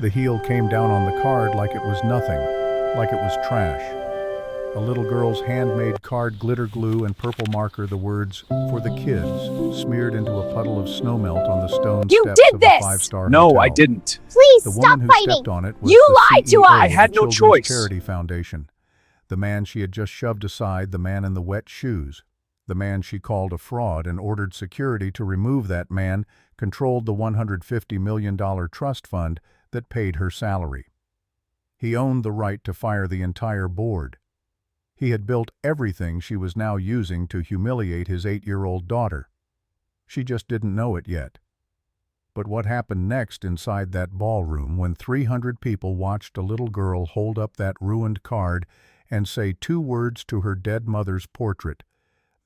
The heel came down on the card like it was nothing, like it was trash. A little girl's handmade card, glitter glue and purple marker, the words, "For the kids," smeared into a puddle of snowmelt on the stone You steps did of a this! five-star No, hotel. I didn't. Please The stop woman who fighting! stepped on it was You the lied to CEO us! I of had the no Children's choice. Charity Foundation. The man she had just shoved aside, the man in the wet shoes. The man she called a fraud and ordered security to remove that man, controlled the $150 million trust fund that paid her salary. He owned the right to fire the entire board. He had built everything she was now using to humiliate his 8-year-old daughter. She just didn't know it yet. But what happened next inside that ballroom when 300 people watched a little girl hold up that ruined card and say 2 words to her dead mother's portrait,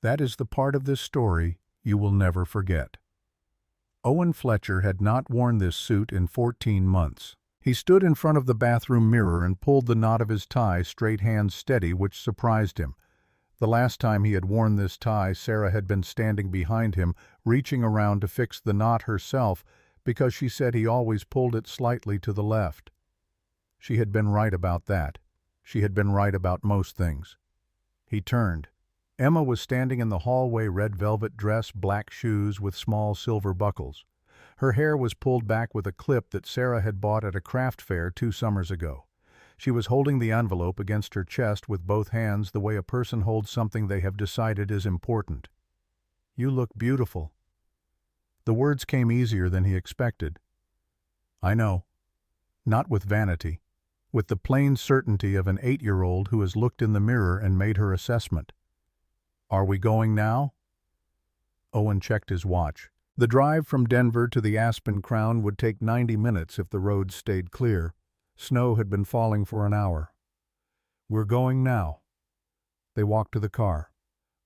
that is the part of this story you will never forget. Owen Fletcher had not worn this suit in 14 months. He stood in front of the bathroom mirror and pulled the knot of his tie, straight hands steady, which surprised him. The last time he had worn this tie, Sarah had been standing behind him, reaching around to fix the knot herself, because she said he always pulled it slightly to the left. She had been right about that. She had been right about most things. He turned. Emma was standing in the hallway, red velvet dress, black shoes with small silver buckles. Her hair was pulled back with a clip that Sarah had bought at a craft fair 2 summers ago. She was holding the envelope against her chest with both hands, the way a person holds something they have decided is important. "You look beautiful." The words came easier than he expected. "I know." Not with vanity, with the plain certainty of an 8-year-old who has looked in the mirror and made her assessment. "Are we going now?" Owen checked his watch. The drive from Denver to the Aspen Crown would take 90 minutes if the roads stayed clear. Snow had been falling for an hour. "We're going now." They walked to the car.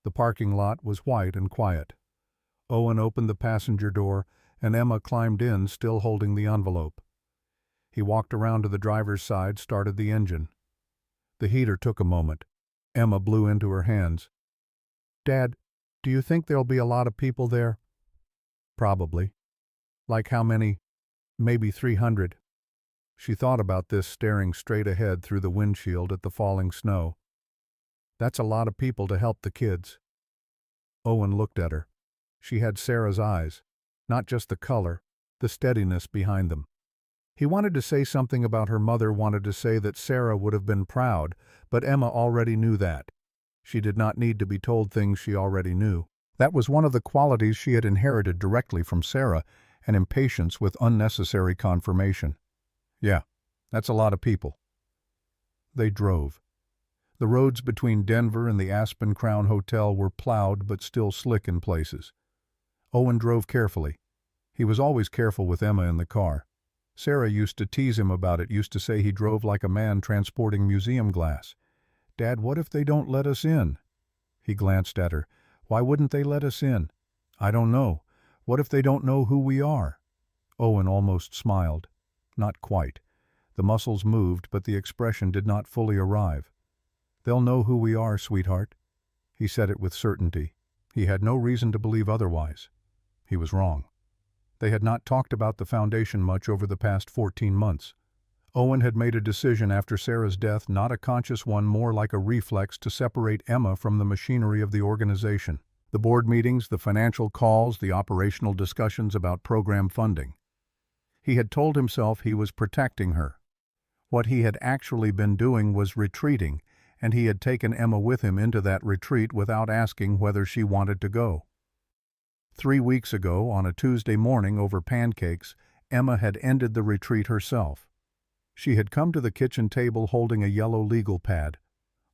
The parking lot was white and quiet. Owen opened the passenger door, and Emma climbed in, still holding the envelope. He walked around to the driver's side, started the engine. The heater took a moment. Emma blew into her hands. "Dad, do you think there'll be a lot of people there?" "Probably." "Like how many?" "Maybe 300. She thought about this, staring straight ahead through the windshield at the falling snow. "That's a lot of people to help the kids." Owen looked at her. She had Sarah's eyes, not just the color, the steadiness behind them. He wanted to say something about her mother, wanted to say that Sarah would have been proud, but Emma already knew that. She did not need to be told things she already knew. That was one of the qualities she had inherited directly from Sarah, an impatience with unnecessary confirmation. "Yeah, that's a lot of people." They drove. The roads between Denver and the Aspen Crown Hotel were plowed but still slick in places. Owen drove carefully. He was always careful with Emma in the car. Sarah used to tease him about it, used to say he drove like a man transporting museum glass. "Dad, what if they don't let us in?" He glanced at her. "Why wouldn't they let us in?" "I don't know. What if they don't know who we are?" Owen almost smiled. Not quite. The muscles moved, but the expression did not fully arrive. "They'll know who we are, sweetheart." He said it with certainty. He had no reason to believe otherwise. He was wrong. They had not talked about the foundation much over the past 14 months. Owen had made a decision after Sarah's death, not a conscious one, more like a reflex, to separate Emma from the machinery of the organization. The board meetings, the financial calls, the operational discussions about program funding. He had told himself he was protecting her. What he had actually been doing was retreating, and he had taken Emma with him into that retreat without asking whether she wanted to go. 3 weeks ago, on a Tuesday morning over pancakes, Emma had ended the retreat herself. She had come to the kitchen table holding a yellow legal pad.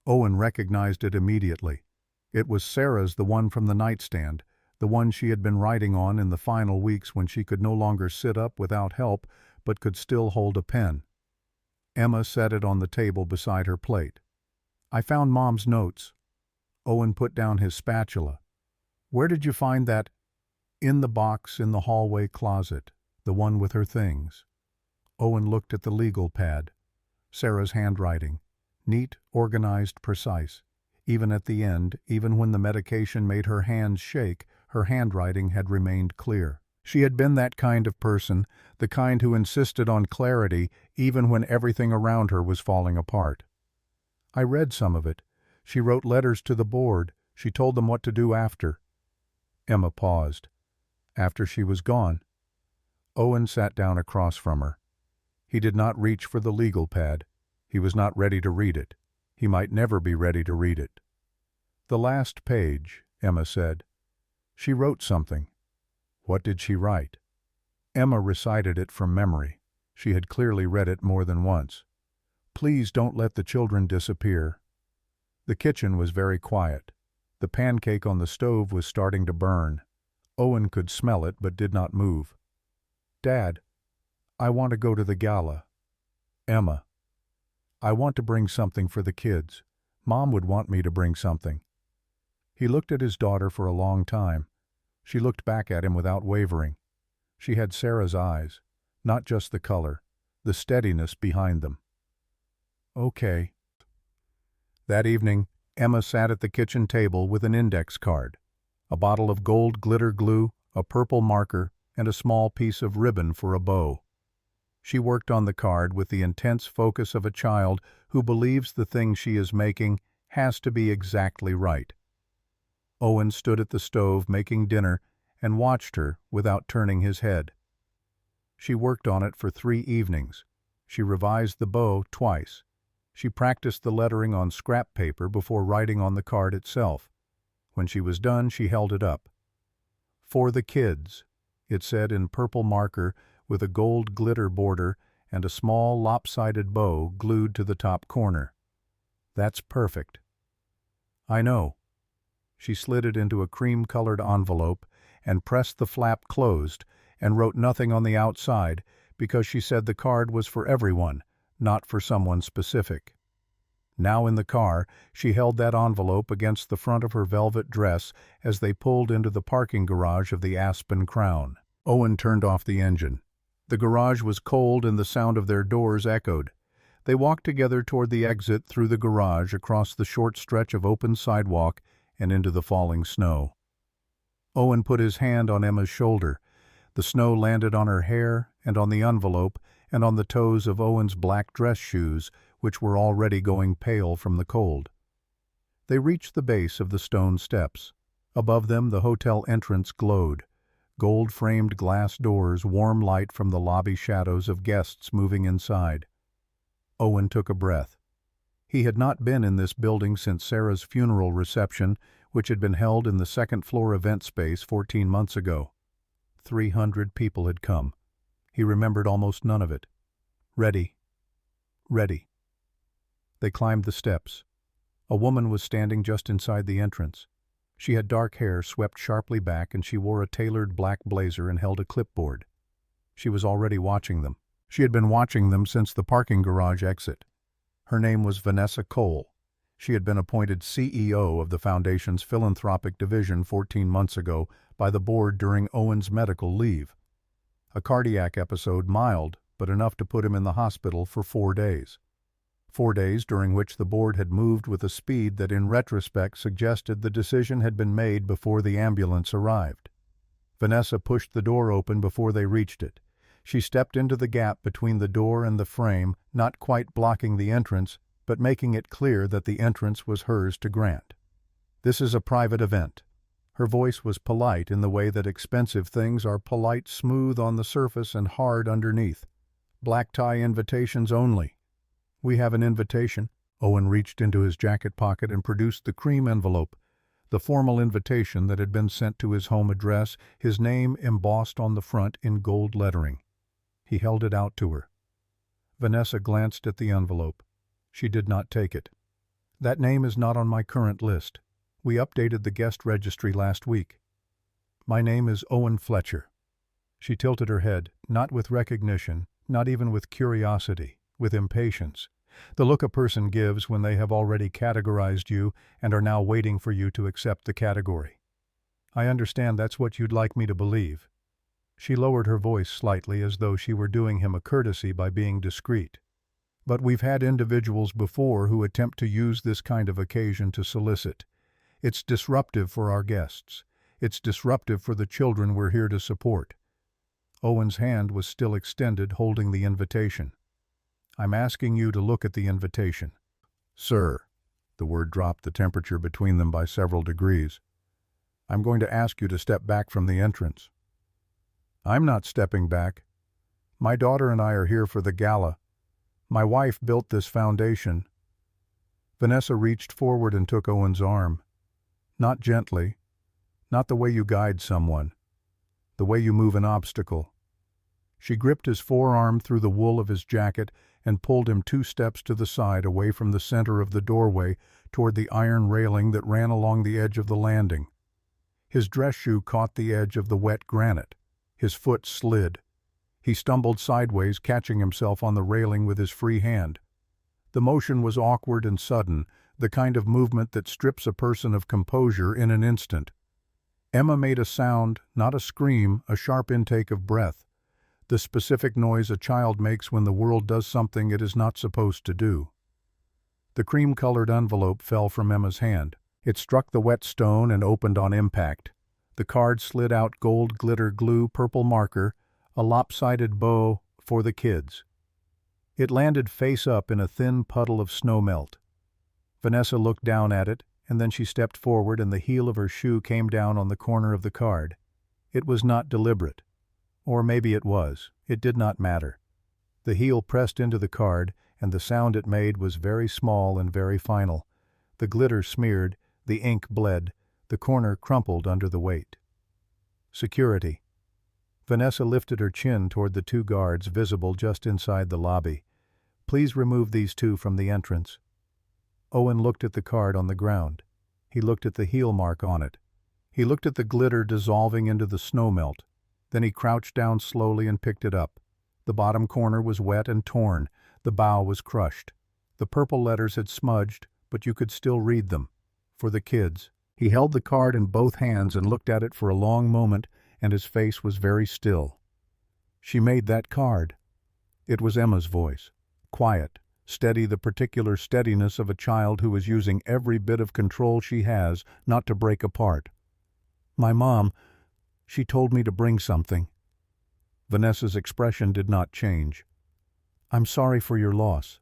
Owen recognized it immediately. It was Sarah's, the one from the nightstand, the one she had been writing on in the final weeks when she could no longer sit up without help but could still hold a pen. Emma set it on the table beside her plate. "I found Mom's notes." Owen put down his spatula. "Where did you find that?" "In the box in the hallway closet, the one with her things." Owen looked at the legal pad. Sarah's handwriting. Neat, organized, precise. Even at the end, even when the medication made her hands shake, her handwriting had remained clear. She had been that kind of person, the kind who insisted on clarity even when everything around her was falling apart. I read some of it. She wrote letters to the board. She told them what to do after. Emma paused. After she was gone. Owen sat down across from her. He did not reach for the legal pad. He was not ready to read it. He might never be ready to read it. "The last page," Emma said. "She wrote something." "What did she write?" Emma recited it from memory. She had clearly read it more than once. "Please don't let the children disappear." The kitchen was very quiet. The pancake on the stove was starting to burn. Owen could smell it but did not move. "Dad, I want to go to the gala." "Emma, I want to bring something for the kids. Mom would want me to bring something." He looked at his daughter for a long time. She looked back at him without wavering. She had Sarah's eyes, not just the color, the steadiness behind them. "Okay." That evening, Emma sat at the kitchen table with an index card, a bottle of gold glitter glue, a purple marker, and a small piece of ribbon for a bow. She worked on the card with the intense focus of a child who believes the thing she is making has to be exactly right. Owen stood at the stove making dinner and watched her without turning his head. She worked on it for 3 evenings. She revised the bow twice. She practiced the lettering on scrap paper before writing on the card itself. When she was done, she held it up. "For the kids," it said in purple marker with a gold glitter border and a small lopsided bow glued to the top corner. "That's perfect." "I know." She slid it into a cream-colored envelope and pressed the flap closed and wrote nothing on the outside because she said the card was for everyone, not for someone specific. Now in the car, she held that envelope against the front of her velvet dress as they pulled into the parking garage of the Aspen Crown. Owen turned off the engine. The garage was cold and the sound of their doors echoed. They walked together toward the exit through the garage across the short stretch of open sidewalk and into the falling snow. Owen put his hand on Emma's shoulder. The snow landed on her hair and on the envelope and on the toes of Owen's black dress shoes, which were already going pale from the cold. They reached the base of the stone steps. Above them the hotel entrance glowed. Gold-framed glass doors, warm light from the lobby shadows of guests moving inside. Owen took a breath. He had not been in this building since Sarah's funeral reception, which had been held in the second-floor event space 14 months ago. 300 people had come. He remembered almost none of it. Ready. Ready. They climbed the steps. A woman was standing just inside the entrance. She had dark hair swept sharply back and she wore a tailored black blazer and held a clipboard. She was already watching them. She had been watching them since the parking garage exit. Her name was Vanessa Cole. She had been appointed CEO of the Foundation's philanthropic division 14 months ago by the board during Owen's medical leave. A cardiac episode, mild, but enough to put him in the hospital for 4 days. 4 days during which the board had moved with a speed that in retrospect suggested the decision had been made before the ambulance arrived. Vanessa pushed the door open before they reached it. She stepped into the gap between the door and the frame, not quite blocking the entrance, but making it clear that the entrance was hers to grant. "This is a private event." Her voice was polite in the way that expensive things are polite, smooth on the surface and hard underneath. "Black tie invitations only." "We have an invitation." Owen reached into his jacket pocket and produced the cream envelope, the formal invitation that had been sent to his home address, his name embossed on the front in gold lettering. He held it out to her. Vanessa glanced at the envelope. She did not take it. "That name is not on my current list. We updated the guest registry last week. My name is Owen Fletcher." She tilted her head, not with recognition, not even with curiosity, with impatience, the look a person gives when they have already categorized you and are now waiting for you to accept the category. "I understand that's what you'd like me to believe." She lowered her voice slightly as though she were doing him a courtesy by being discreet. "But we've had individuals before who attempt to use this kind of occasion to solicit. It's disruptive for our guests. It's disruptive for the children we're here to support. Owen's hand was still extended, holding the invitation. "I'm asking you to look at the invitation." "Sir," the word dropped the temperature between them by several degrees. "I'm going to ask you to step back from the entrance." "I'm not stepping back. My daughter and I are here for the gala. My wife built this foundation." Vanessa reached forward and took Owen's arm. Not gently, not the way you guide someone, the way you move an obstacle. She gripped his forearm through the wool of his jacket and pulled him 2 steps to the side, away from the center of the doorway, toward the iron railing that ran along the edge of the landing. His dress shoe caught the edge of the wet granite. His foot slid. He stumbled sideways, catching himself on the railing with his free hand. The motion was awkward and sudden, the kind of movement that strips a person of composure in an instant. Emma made a sound, not a scream, a sharp intake of breath, the specific noise a child makes when the world does something it is not supposed to do. The cream-colored envelope fell from Emma's hand. It struck the wet stone and opened on impact. The card slid out: gold glitter glue, purple marker, a lopsided bow, "for the kids." It landed face up in a thin puddle of snowmelt. Vanessa looked down at it, and then she stepped forward and the heel of her shoe came down on the corner of the card. It was not deliberate. Or maybe it was. It did not matter. The heel pressed into the card, and the sound it made was very small and very final. The glitter smeared, the ink bled, the corner crumpled under the weight. Security. Vanessa lifted her chin toward the 2 guards visible just inside the lobby. "Please remove these 2 from the entrance." Owen looked at the card on the ground. He looked at the heel mark on it. He looked at the glitter dissolving into the snowmelt. Then he crouched down slowly and picked it up. The bottom corner was wet and torn. The bow was crushed. The purple letters had smudged, but you could still read them. "For the kids." He held the card in both hands and looked at it for a long moment, and his face was very still. "She made that card." It was Emma's voice. Quiet, steady, the particular steadiness of a child who is using every bit of control she has not to break apart. "My mom, she told me to bring something." Vanessa's expression did not change. "I'm sorry for your loss."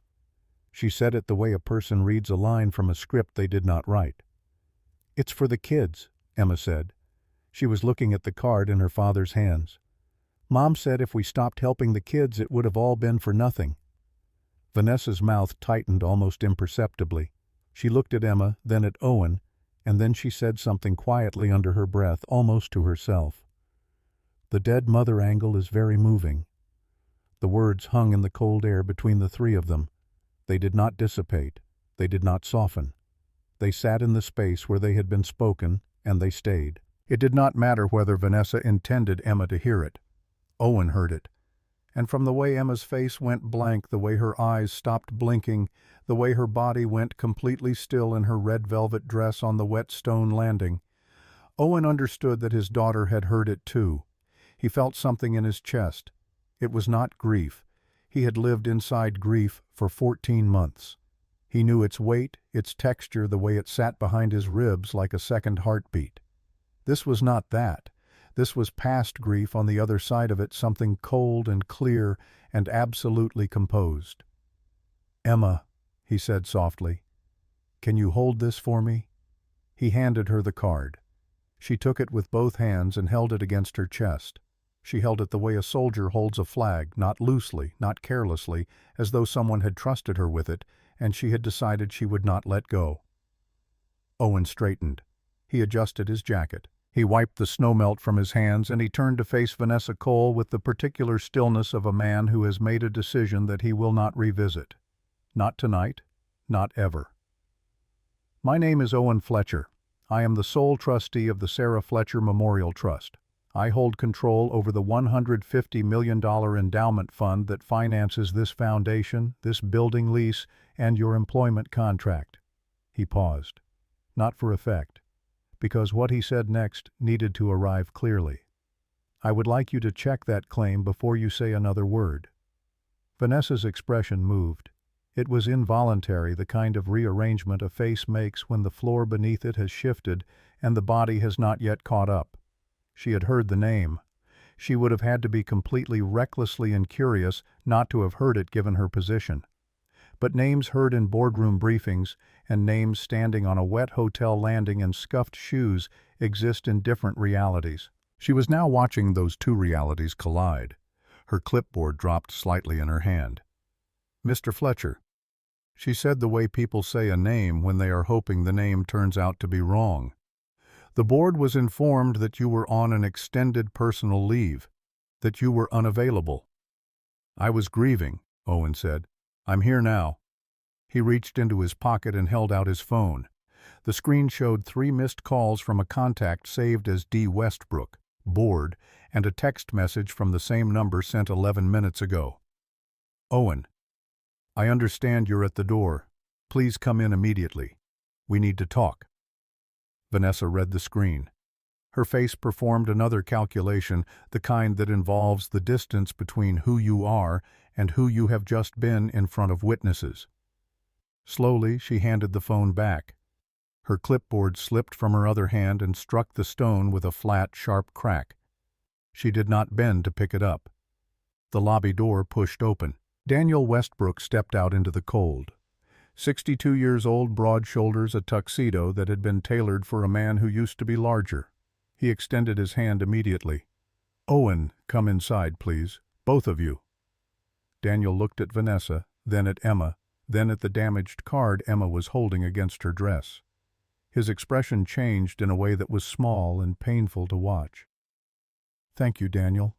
She said it the way a person reads a line from a script they did not write. "It's for the kids," Emma said. She was looking at the card in her father's hands. "Mom said if we stopped helping the kids it would have all been for nothing." Vanessa's mouth tightened almost imperceptibly. She looked at Emma, then at Owen, and then she said something quietly under her breath, almost to herself. "The dead mother angle is very moving." The words hung in the cold air between the 3 of them. They did not dissipate. They did not soften. They sat in the space where they had been spoken, and they stayed. It did not matter whether Vanessa intended Emma to hear it. Owen heard it. And from the way Emma's face went blank, the way her eyes stopped blinking, the way her body went completely still in her red velvet dress on the wet stone landing, Owen understood that his daughter had heard it too. He felt something in his chest. It was not grief. He had lived inside grief for 14 months. He knew its weight, its texture, the way it sat behind his ribs like a second heartbeat. This was not that. This was past grief, on the other side of it, something cold and clear and absolutely composed. "Emma," he said softly, "can you hold this for me?" He handed her the card. She took it with both hands and held it against her chest. She held it the way a soldier holds a flag, not loosely, not carelessly, as though someone had trusted her with it, and she had decided she would not let go. Owen straightened. He adjusted his jacket. He wiped the snowmelt from his hands, and he turned to face Vanessa Cole with the particular stillness of a man who has made a decision that he will not revisit. Not tonight, not ever. "My name is Owen Fletcher. I am the sole trustee of the Sarah Fletcher Memorial Trust. I hold control over the $150 million endowment fund that finances this foundation, this building lease, and your employment contract." He paused. Not for effect, because what he said next needed to arrive clearly. "I would like you to check that claim before you say another word." Vanessa's expression moved. It was involuntary, the kind of rearrangement a face makes when the floor beneath it has shifted and the body has not yet caught up. She had heard the name. She would have had to be completely recklessly incurious not to have heard it given her position. But names heard in boardroom briefings and names standing on a wet hotel landing in scuffed shoes exist in different realities. She was now watching those two realities collide. Her clipboard dropped slightly in her hand. "Mr. Fletcher," she said the way people say a name when they are hoping the name turns out to be wrong. "The board was informed that you were on an extended personal leave, that you were unavailable." "I was grieving," Owen said. "I'm here now." He reached into his pocket and held out his phone. The screen showed 3 missed calls from a contact saved as D. Westbrook, bored, and a text message from the same number sent 11 minutes ago. "Owen, I understand you're at the door. Please come in immediately. We need to talk." Vanessa read the screen. Her face performed another calculation, the kind that involves the distance between who you are and who you have just been in front of witnesses. Slowly, she handed the phone back. Her clipboard slipped from her other hand and struck the stone with a flat, sharp crack. She did not bend to pick it up. The lobby door pushed open. Daniel Westbrook stepped out into the cold. 62 years old, broad shoulders, a tuxedo that had been tailored for a man who used to be larger. He extended his hand immediately. "Owen, come inside, please. Both of you." Daniel looked at Vanessa, then at Emma, then at the damaged card Emma was holding against her dress. His expression changed in a way that was small and painful to watch. "Thank you, Daniel."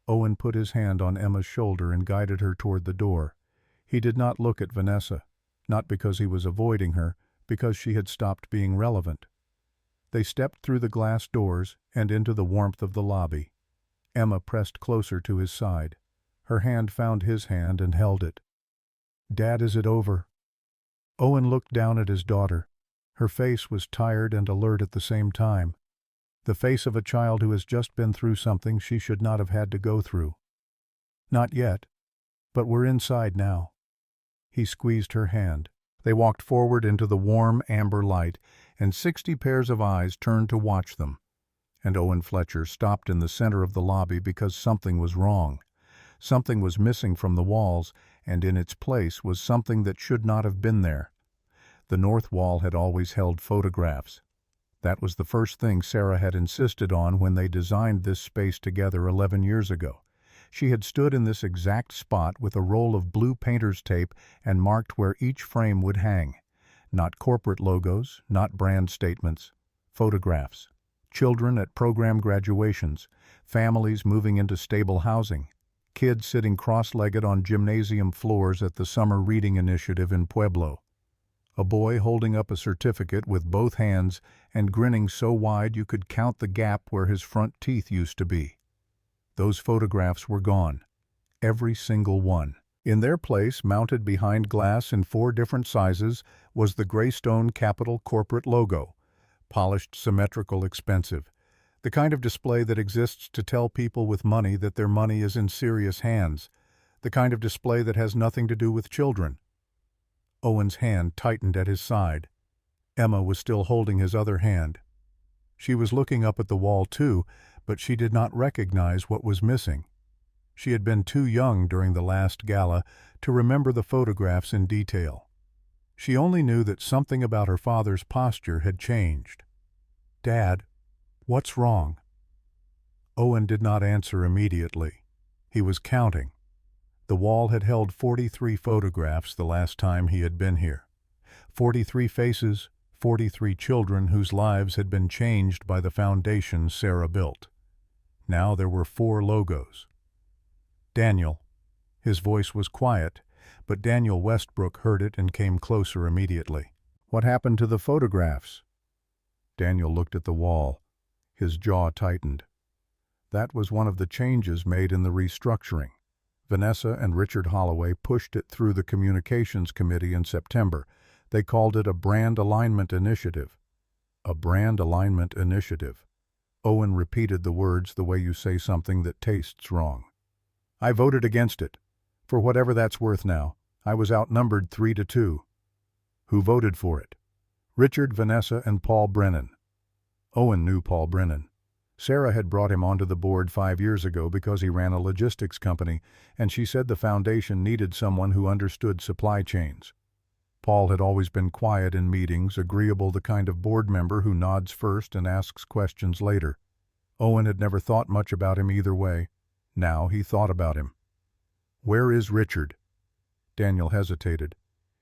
Owen put his hand on Emma's shoulder and guided her toward the door. He did not look at Vanessa, not because he was avoiding her, because she had stopped being relevant. They stepped through the glass doors and into the warmth of the lobby. Emma pressed closer to his side. Her hand found his hand and held it. "Dad, is it over?" Owen looked down at his daughter. Her face was tired and alert at the same time. The face of a child who has just been through something she should not have had to go through. "Not yet, but we're inside now." He squeezed her hand. They walked forward into the warm amber light, and 60 pairs of eyes turned to watch them. And Owen Fletcher stopped in the center of the lobby because something was wrong. Something was missing from the walls, and in its place was something that should not have been there. The north wall had always held photographs. That was the first thing Sarah had insisted on when they designed this space together 11 years ago. She had stood in this exact spot with a roll of blue painter's tape and marked where each frame would hang. Not corporate logos, not brand statements. Photographs. Children at program graduations. Families moving into stable housing. Kids sitting cross-legged on gymnasium floors at the summer reading initiative in Pueblo. A boy holding up a certificate with both hands and grinning so wide you could count the gap where his front teeth used to be. Those photographs were gone. Every single one. In their place, mounted behind glass in 4 different sizes, was the Greystone Capital corporate logo. Polished, symmetrical, expensive. The kind of display that exists to tell people with money that their money is in serious hands. The kind of display that has nothing to do with children. Owen's hand tightened at his side. Emma was still holding his other hand. She was looking up at the wall too, but she did not recognize what was missing. She had been too young during the last gala to remember the photographs in detail. She only knew that something about her father's posture had changed. "Dad, what's wrong?" Owen did not answer immediately. He was counting. The wall had held 43 photographs the last time he had been here. 43 faces, 43 children whose lives had been changed by the foundation Sarah built. Now there were 4 logos. "Daniel." His voice was quiet, but Daniel Westbrook heard it and came closer immediately. "What happened to the photographs?" Daniel looked at the wall. His jaw tightened. That was one of the changes made in the restructuring. Vanessa and Richard Holloway pushed it through the Communications Committee in September. They called it a brand alignment initiative. A brand alignment initiative. Owen repeated the words the way you say something that tastes wrong. "I voted against it. For whatever that's worth now. I was outnumbered 3-2. "Who voted for it?" "Richard, Vanessa, and Paul Brennan." Owen knew Paul Brennan. Sarah had brought him onto the board 5 years ago because he ran a logistics company, and she said the foundation needed someone who understood supply chains. Paul had always been quiet in meetings, agreeable, the kind of board member who nods first and asks questions later. Owen had never thought much about him either way. Now he thought about him. "Where is Richard?" Daniel hesitated.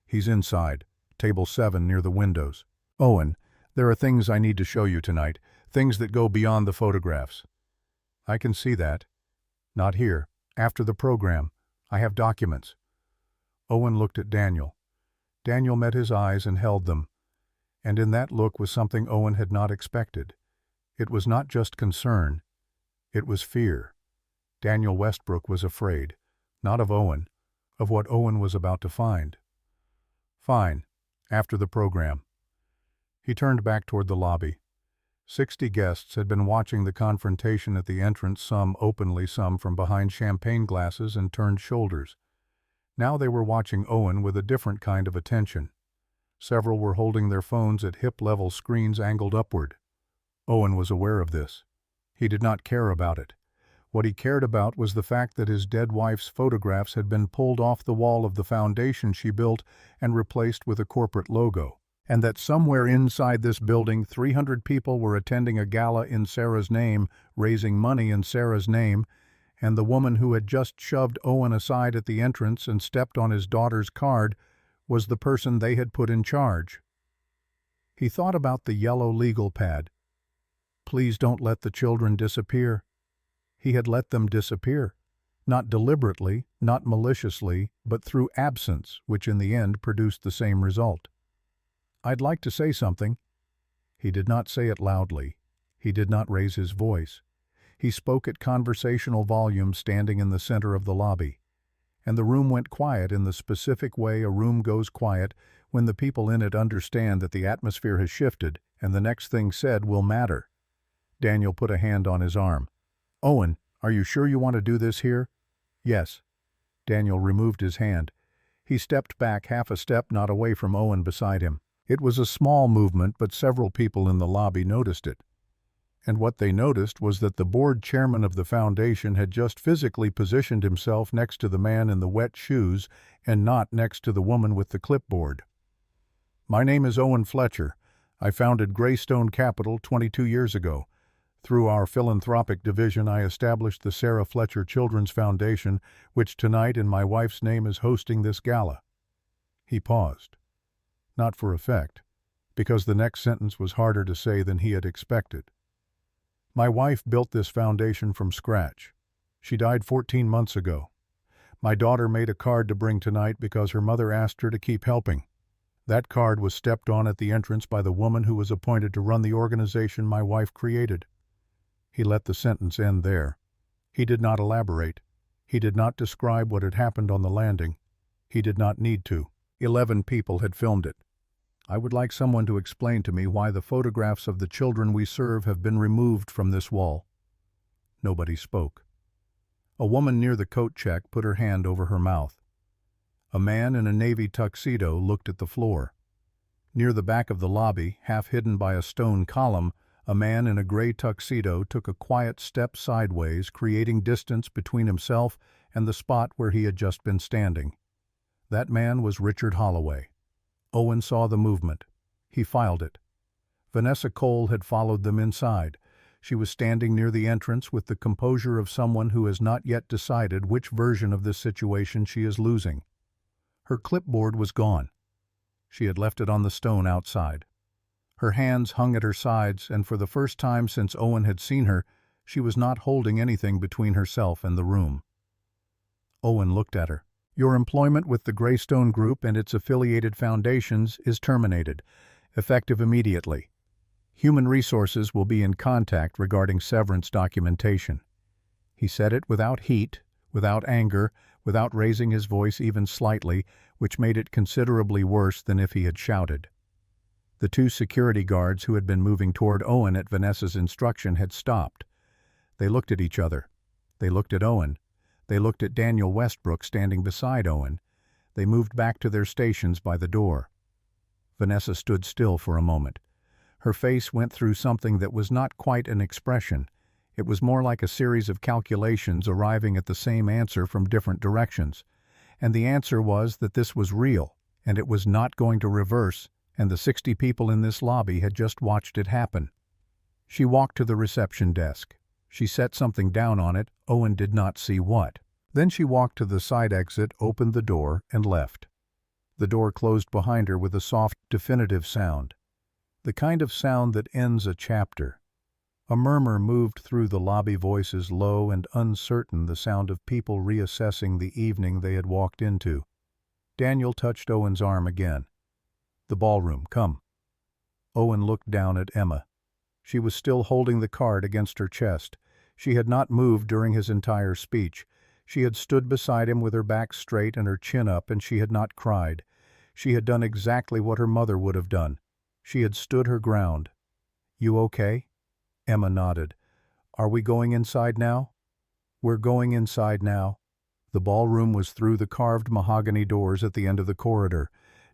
"He's inside, table 7 near the windows." "Owen, there are things I need to show you tonight, things that go beyond the photographs." "I can see that." "Not here. After the program. I have documents." Owen looked at Daniel. Daniel met his eyes and held them. And in that look was something Owen had not expected. It was not just concern. It was fear. Daniel Westbrook was afraid, not of Owen, of what Owen was about to find. "Fine. After the program." He turned back toward the lobby. 60 guests had been watching the confrontation at the entrance, some openly, some from behind champagne glasses and turned shoulders. Now they were watching Owen with a different kind of attention. Several were holding their phones at hip-level screens angled upward. Owen was aware of this. He did not care about it. What he cared about was the fact that his dead wife's photographs had been pulled off the wall of the foundation she built and replaced with a corporate logo, and that somewhere inside this building 300 people were attending a gala in Sarah's name, raising money in Sarah's name, and the woman who had just shoved Owen aside at the entrance and stepped on his daughter's card was the person they had put in charge. He thought about the yellow legal pad. Please don't let the children disappear. He had let them disappear. Not deliberately, not maliciously, but through absence, which in the end produced the same result. "I'd like to say something." He did not say it loudly. He did not raise his voice. He spoke at conversational volume standing in the center of the lobby. And the room went quiet in the specific way a room goes quiet when the people in it understand that the atmosphere has shifted and the next thing said will matter. Daniel put a hand on his arm. "Owen, are you sure you want to do this here?" "Yes." Daniel removed his hand. He stepped back half a step, not away from Owen beside him. It was a small movement, but several people in the lobby noticed it. And what they noticed was that the board chairman of the foundation had just physically positioned himself next to the man in the wet shoes and not next to the woman with the clipboard. "My name is Owen Fletcher. I founded Greystone Capital 22 years ago. Through our philanthropic division, I established the Sarah Fletcher Children's Foundation, which tonight in my wife's name is hosting this gala." He paused. Not for effect, because the next sentence was harder to say than he had expected. "My wife built this foundation from scratch. She died 14 months ago. My daughter made a card to bring tonight because her mother asked her to keep helping. That card was stepped on at the entrance by the woman who was appointed to run the organization my wife created." He let the sentence end there. He did not elaborate. He did not describe what had happened on the landing. He did not need to. 11 people had filmed it. "I would like someone to explain to me why the photographs of the children we serve have been removed from this wall." Nobody spoke. A woman near the coat check put her hand over her mouth. A man in a navy tuxedo looked at the floor. Near the back of the lobby, half hidden by a stone column, a man in a gray tuxedo took a quiet step sideways, creating distance between himself and the spot where he had just been standing. That man was Richard Holloway. Owen saw the movement. He filed it. Vanessa Cole had followed them inside. She was standing near the entrance with the composure of someone who has not yet decided which version of this situation she is losing. Her clipboard was gone. She had left it on the stone outside. Her hands hung at her sides, and for the first time since Owen had seen her, she was not holding anything between herself and the room. Owen looked at her. "Your employment with the Greystone Group and its affiliated foundations is terminated, effective immediately. Human Resources will be in contact regarding severance documentation." He said it without heat, without anger, without raising his voice even slightly, which made it considerably worse than if he had shouted. The 2 security guards who had been moving toward Owen at Vanessa's instruction had stopped. They looked at each other. They looked at Owen. They looked at Daniel Westbrook standing beside Owen. They moved back to their stations by the door. Vanessa stood still for a moment. Her face went through something that was not quite an expression. It was more like a series of calculations arriving at the same answer from different directions. And the answer was that this was real, and it was not going to reverse, and the 60 people in this lobby had just watched it happen. She walked to the reception desk. She set something down on it. Owen did not see what. Then she walked to the side exit, opened the door, and left. The door closed behind her with a soft, definitive sound. The kind of sound that ends a chapter. A murmur moved through the lobby, voices low and uncertain, the sound of people reassessing the evening they had walked into. Daniel touched Owen's arm again. "The ballroom, come." Owen looked down at Emma. She was still holding the card against her chest. She had not moved during his entire speech. She had stood beside him with her back straight and her chin up, and she had not cried. She had done exactly what her mother would have done. She had stood her ground. "You okay?" Emma nodded. "Are we going inside now?" "We're going inside now." The ballroom was through the carved mahogany doors at the end of the corridor.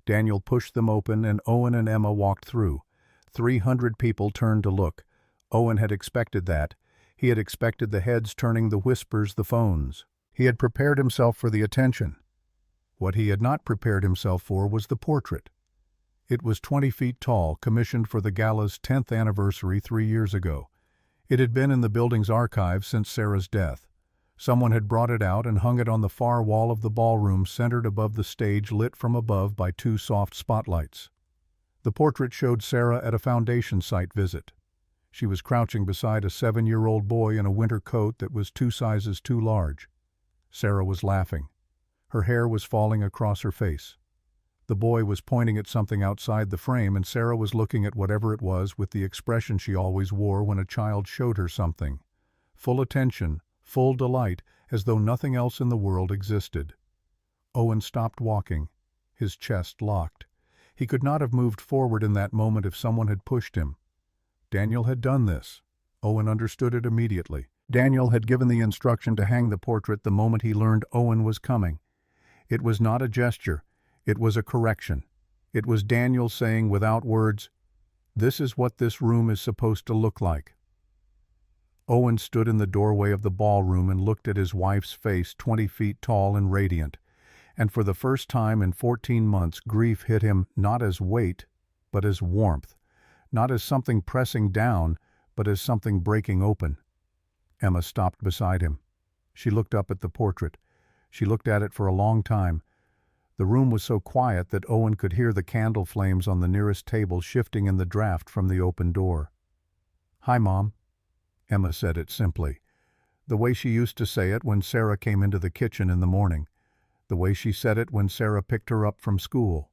Daniel pushed them open, and Owen and Emma walked through. 300 people turned to look. Owen had expected that. He had expected the heads turning, the whispers, the phones. He had prepared himself for the attention. What he had not prepared himself for was the portrait. It was 20 feet tall, commissioned for the Gala's 10th anniversary 3 years ago. It had been in the building's archives since Sarah's death. Someone had brought it out and hung it on the far wall of the ballroom, centered above the stage, lit from above by 2 soft spotlights. The portrait showed Sarah at a foundation site visit. She was crouching beside a 7-year-old boy in a winter coat that was 2 sizes too large. Sarah was laughing. Her hair was falling across her face. The boy was pointing at something outside the frame, and Sarah was looking at whatever it was with the expression she always wore when a child showed her something. Full attention, full delight, as though nothing else in the world existed. Owen stopped walking. His chest locked. He could not have moved forward in that moment if someone had pushed him. Daniel had done this. Owen understood it immediately. Daniel had given the instruction to hang the portrait the moment he learned Owen was coming. It was not a gesture. It was a correction. It was Daniel saying without words, "This is what this room is supposed to look like." Owen stood in the doorway of the ballroom and looked at his wife's face, 20 feet tall and radiant. And for the first time in 14 months, grief hit him not as weight, but as warmth. Not as something pressing down, but as something breaking open. Emma stopped beside him. She looked up at the portrait. She looked at it for a long time. The room was so quiet that Owen could hear the candle flames on the nearest table shifting in the draft from the open door. "Hi, Mom." Emma said it simply. The way she used to say it when Sarah came into the kitchen in the morning. The way she said it when Sarah picked her up from school.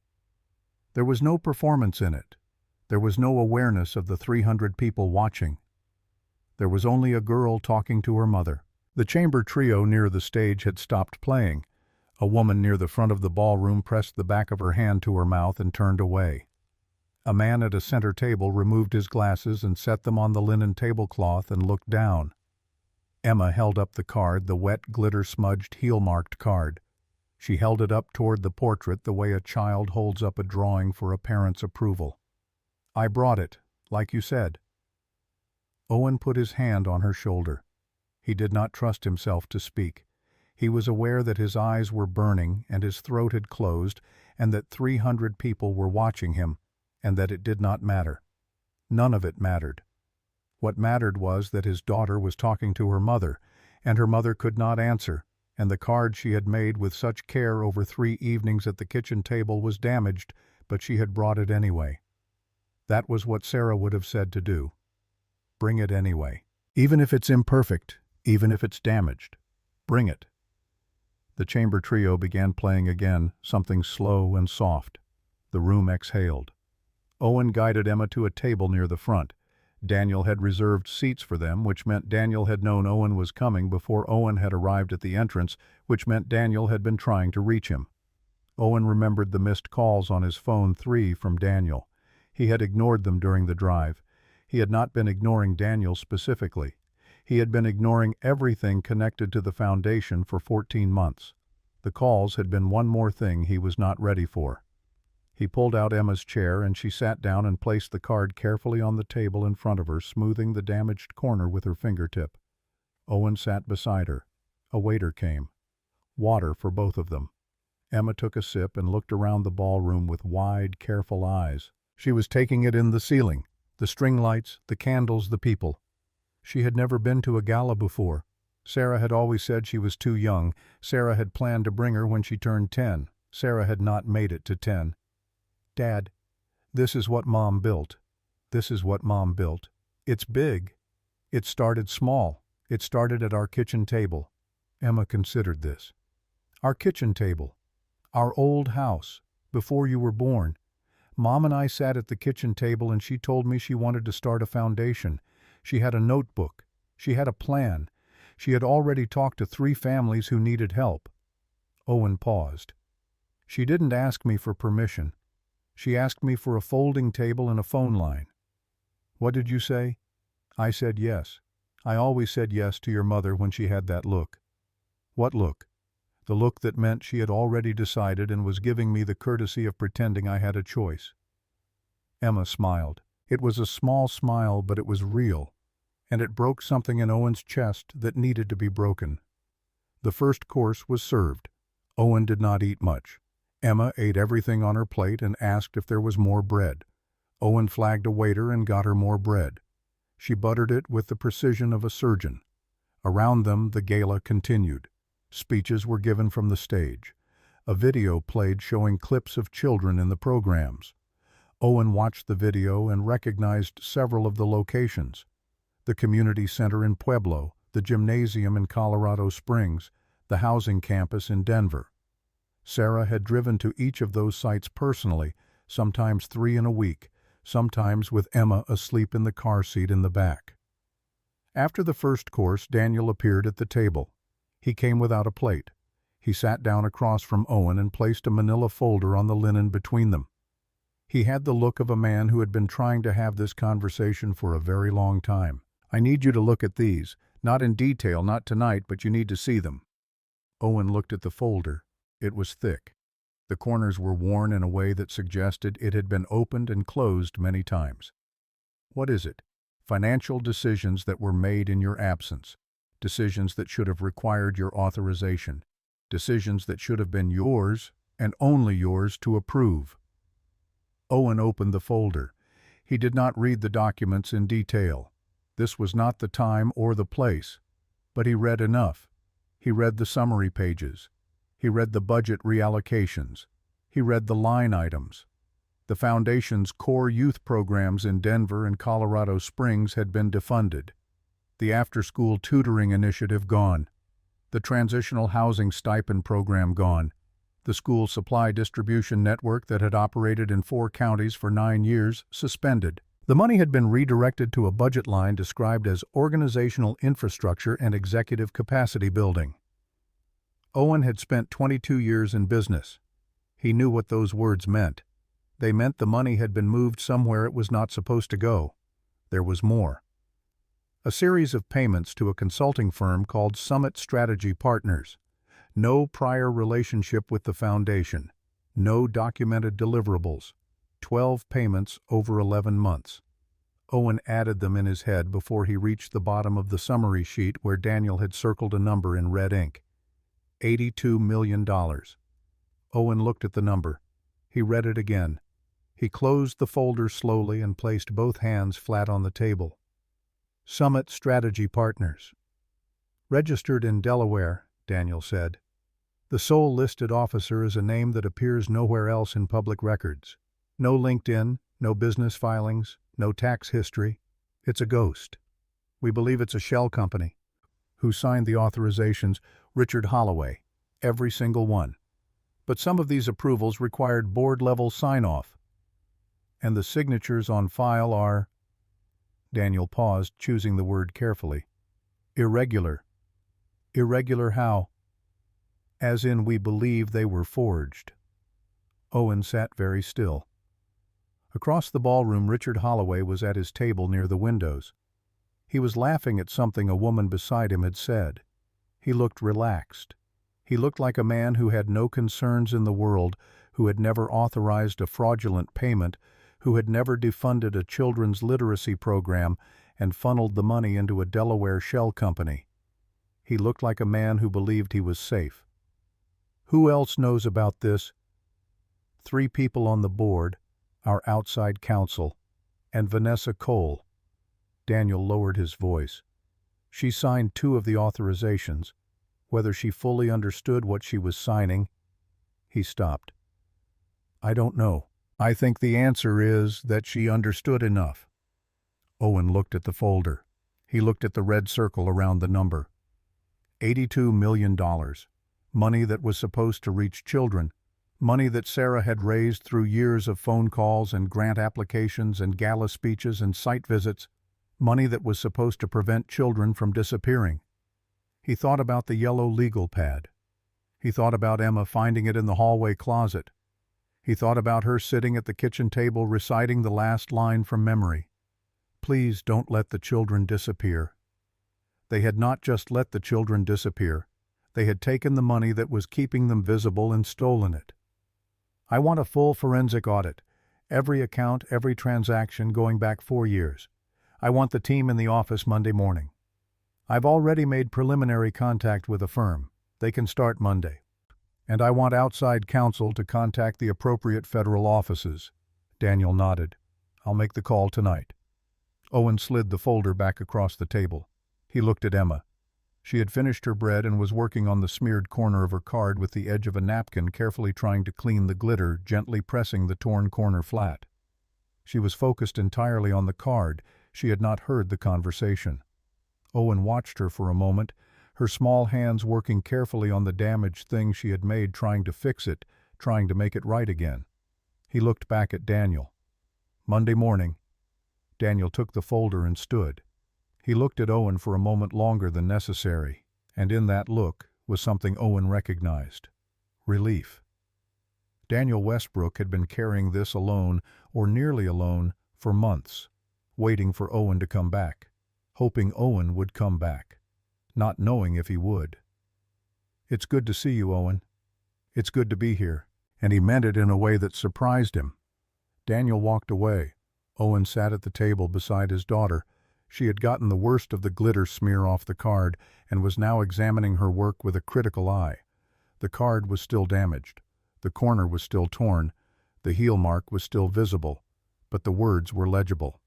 There was no performance in it. There was no awareness of the 300 people watching. There was only a girl talking to her mother. The chamber trio near the stage had stopped playing. A woman near the front of the ballroom pressed the back of her hand to her mouth and turned away. A man at a center table removed his glasses and set them on the linen tablecloth and looked down. Emma held up the card, the wet, glitter-smudged, heel-marked card. She held it up toward the portrait the way a child holds up a drawing for a parent's approval. "I brought it, like you said." Owen put his hand on her shoulder. He did not trust himself to speak. He was aware that his eyes were burning and his throat had closed, and that 300 people were watching him, and that it did not matter. None of it mattered. What mattered was that his daughter was talking to her mother, and her mother could not answer, and the card she had made with such care over 3 evenings at the kitchen table was damaged, but she had brought it anyway. That was what Sarah would have said to do. Bring it anyway. Even if it's imperfect, even if it's damaged. Bring it. The chamber trio began playing again, something slow and soft. The room exhaled. Owen guided Emma to a table near the front. Daniel had reserved seats for them, which meant Daniel had known Owen was coming before Owen had arrived at the entrance, which meant Daniel had been trying to reach him. Owen remembered the missed calls on his phone, 3 from Daniel. He had ignored them during the drive. He had not been ignoring Daniel specifically. He had been ignoring everything connected to the foundation for 14 months. The calls had been one more thing he was not ready for. He pulled out Emma's chair and she sat down and placed the card carefully on the table in front of her, smoothing the damaged corner with her fingertip. Owen sat beside her. A waiter came. Water for both of them. Emma took a sip and looked around the ballroom with wide, careful eyes. She was taking it in the ceiling, the string lights, the candles, the people. She had never been to a gala before. Sarah had always said she was too young. Sarah had planned to bring her when she turned 10. Sarah had not made it to 10. Dad, this is what Mom built. This is what Mom built. It's big. It started small. It started at our kitchen table. Emma considered this. Our kitchen table. Our old house. Before you were born. Mom and I sat at the kitchen table and she told me she wanted to start a foundation. She had a notebook. She had a plan. She had already talked to 3 families who needed help. Owen paused. She didn't ask me for permission. She asked me for a folding table and a phone line. What did you say? I said yes. I always said yes to your mother when she had that look. What look? The look that meant she had already decided and was giving me the courtesy of pretending I had a choice. Emma smiled. It was a small smile, but it was real, and it broke something in Owen's chest that needed to be broken. The first course was served. Owen did not eat much. Emma ate everything on her plate and asked if there was more bread. Owen flagged a waiter and got her more bread. She buttered it with the precision of a surgeon. Around them, the gala continued. Speeches were given from the stage. A video played showing clips of children in the programs. Owen watched the video and recognized several of the locations. The community center in Pueblo, the gymnasium in Colorado Springs, the housing campus in Denver. Sarah had driven to each of those sites personally, sometimes 3 in a week, sometimes with Emma asleep in the car seat in the back. After the first course, Daniel appeared at the table. He came without a plate. He sat down across from Owen and placed a manila folder on the linen between them. He had the look of a man who had been trying to have this conversation for a very long time. I need you to look at these. Not in detail, not tonight, but you need to see them. Owen looked at the folder. It was thick. The corners were worn in a way that suggested it had been opened and closed many times. What is it? Financial decisions that were made in your absence. Decisions that should have required your authorization. Decisions that should have been yours and only yours to approve. Owen opened the folder. He did not read the documents in detail. This was not the time or the place, but he read enough. He read the summary pages. He read the budget reallocations. He read the line items. The Foundation's core youth programs in Denver and Colorado Springs had been defunded. The after-school tutoring initiative gone. The transitional housing stipend program gone. The school supply distribution network that had operated in 4 counties for 9 years suspended. The money had been redirected to a budget line described as organizational infrastructure and executive capacity building. Owen had spent 22 years in business. He knew what those words meant. They meant the money had been moved somewhere it was not supposed to go. There was more. A series of payments to a consulting firm called Summit Strategy Partners. No prior relationship with the foundation. No documented deliverables. 12 payments over 11 months. Owen added them in his head before he reached the bottom of the summary sheet where Daniel had circled a number in red ink. $82 million. Owen looked at the number. He read it again. He closed the folder slowly and placed both hands flat on the table. Summit Strategy Partners. Registered in Delaware, Daniel said. The sole listed officer is a name that appears nowhere else in public records. No LinkedIn, no business filings, no tax history. It's a ghost. We believe it's a shell company. Who signed the authorizations? Richard Holloway. Every single one. But some of these approvals required board-level sign-off. And the signatures on file are... Daniel paused, choosing the word carefully. Irregular. Irregular how? As in we believe they were forged. Owen sat very still. Across the ballroom, Richard Holloway was at his table near the windows. He was laughing at something a woman beside him had said. He looked relaxed. He looked like a man who had no concerns in the world, who had never authorized a fraudulent payment, who had never defunded a children's literacy program and funneled the money into a Delaware shell company. He looked like a man who believed he was safe. Who else knows about this? 3 people on the board, our outside counsel, and Vanessa Cole. Daniel lowered his voice. She signed 2 of the authorizations. Whether she fully understood what she was signing, he stopped. I don't know. I think the answer is that she understood enough. Owen looked at the folder. He looked at the red circle around the number. $82 million. Money that was supposed to reach children. Money that Sarah had raised through years of phone calls and grant applications and gala speeches and site visits. Money that was supposed to prevent children from disappearing. He thought about the yellow legal pad. He thought about Emma finding it in the hallway closet. He thought about her sitting at the kitchen table reciting the last line from memory. Please don't let the children disappear. They had not just let the children disappear. They had taken the money that was keeping them visible and stolen it. I want a full forensic audit. Every account, every transaction going back 4 years. I want the team in the office Monday morning. I've already made preliminary contact with a firm. They can start Monday. And I want outside counsel to contact the appropriate federal offices. Daniel nodded. I'll make the call tonight. Owen slid the folder back across the table. He looked at Emma. She had finished her bread and was working on the smeared corner of her card with the edge of a napkin, carefully trying to clean the glitter, gently pressing the torn corner flat. She was focused entirely on the card. She had not heard the conversation. Owen watched her for a moment, her small hands working carefully on the damaged thing she had made, trying to fix it, trying to make it right again. He looked back at Daniel. Monday morning. Daniel took the folder and stood. He looked at Owen for a moment longer than necessary, and in that look was something Owen recognized. Relief. Daniel Westbrook had been carrying this alone, or nearly alone, for months, waiting for Owen to come back, hoping Owen would come back, not knowing if he would. It's good to see you, Owen. It's good to be here. And he meant it in a way that surprised him. Daniel walked away. Owen sat at the table beside his daughter. She had gotten the worst of the glitter smear off the card and was now examining her work with a critical eye. The card was still damaged. The corner was still torn. The heel mark was still visible, but the words were legible.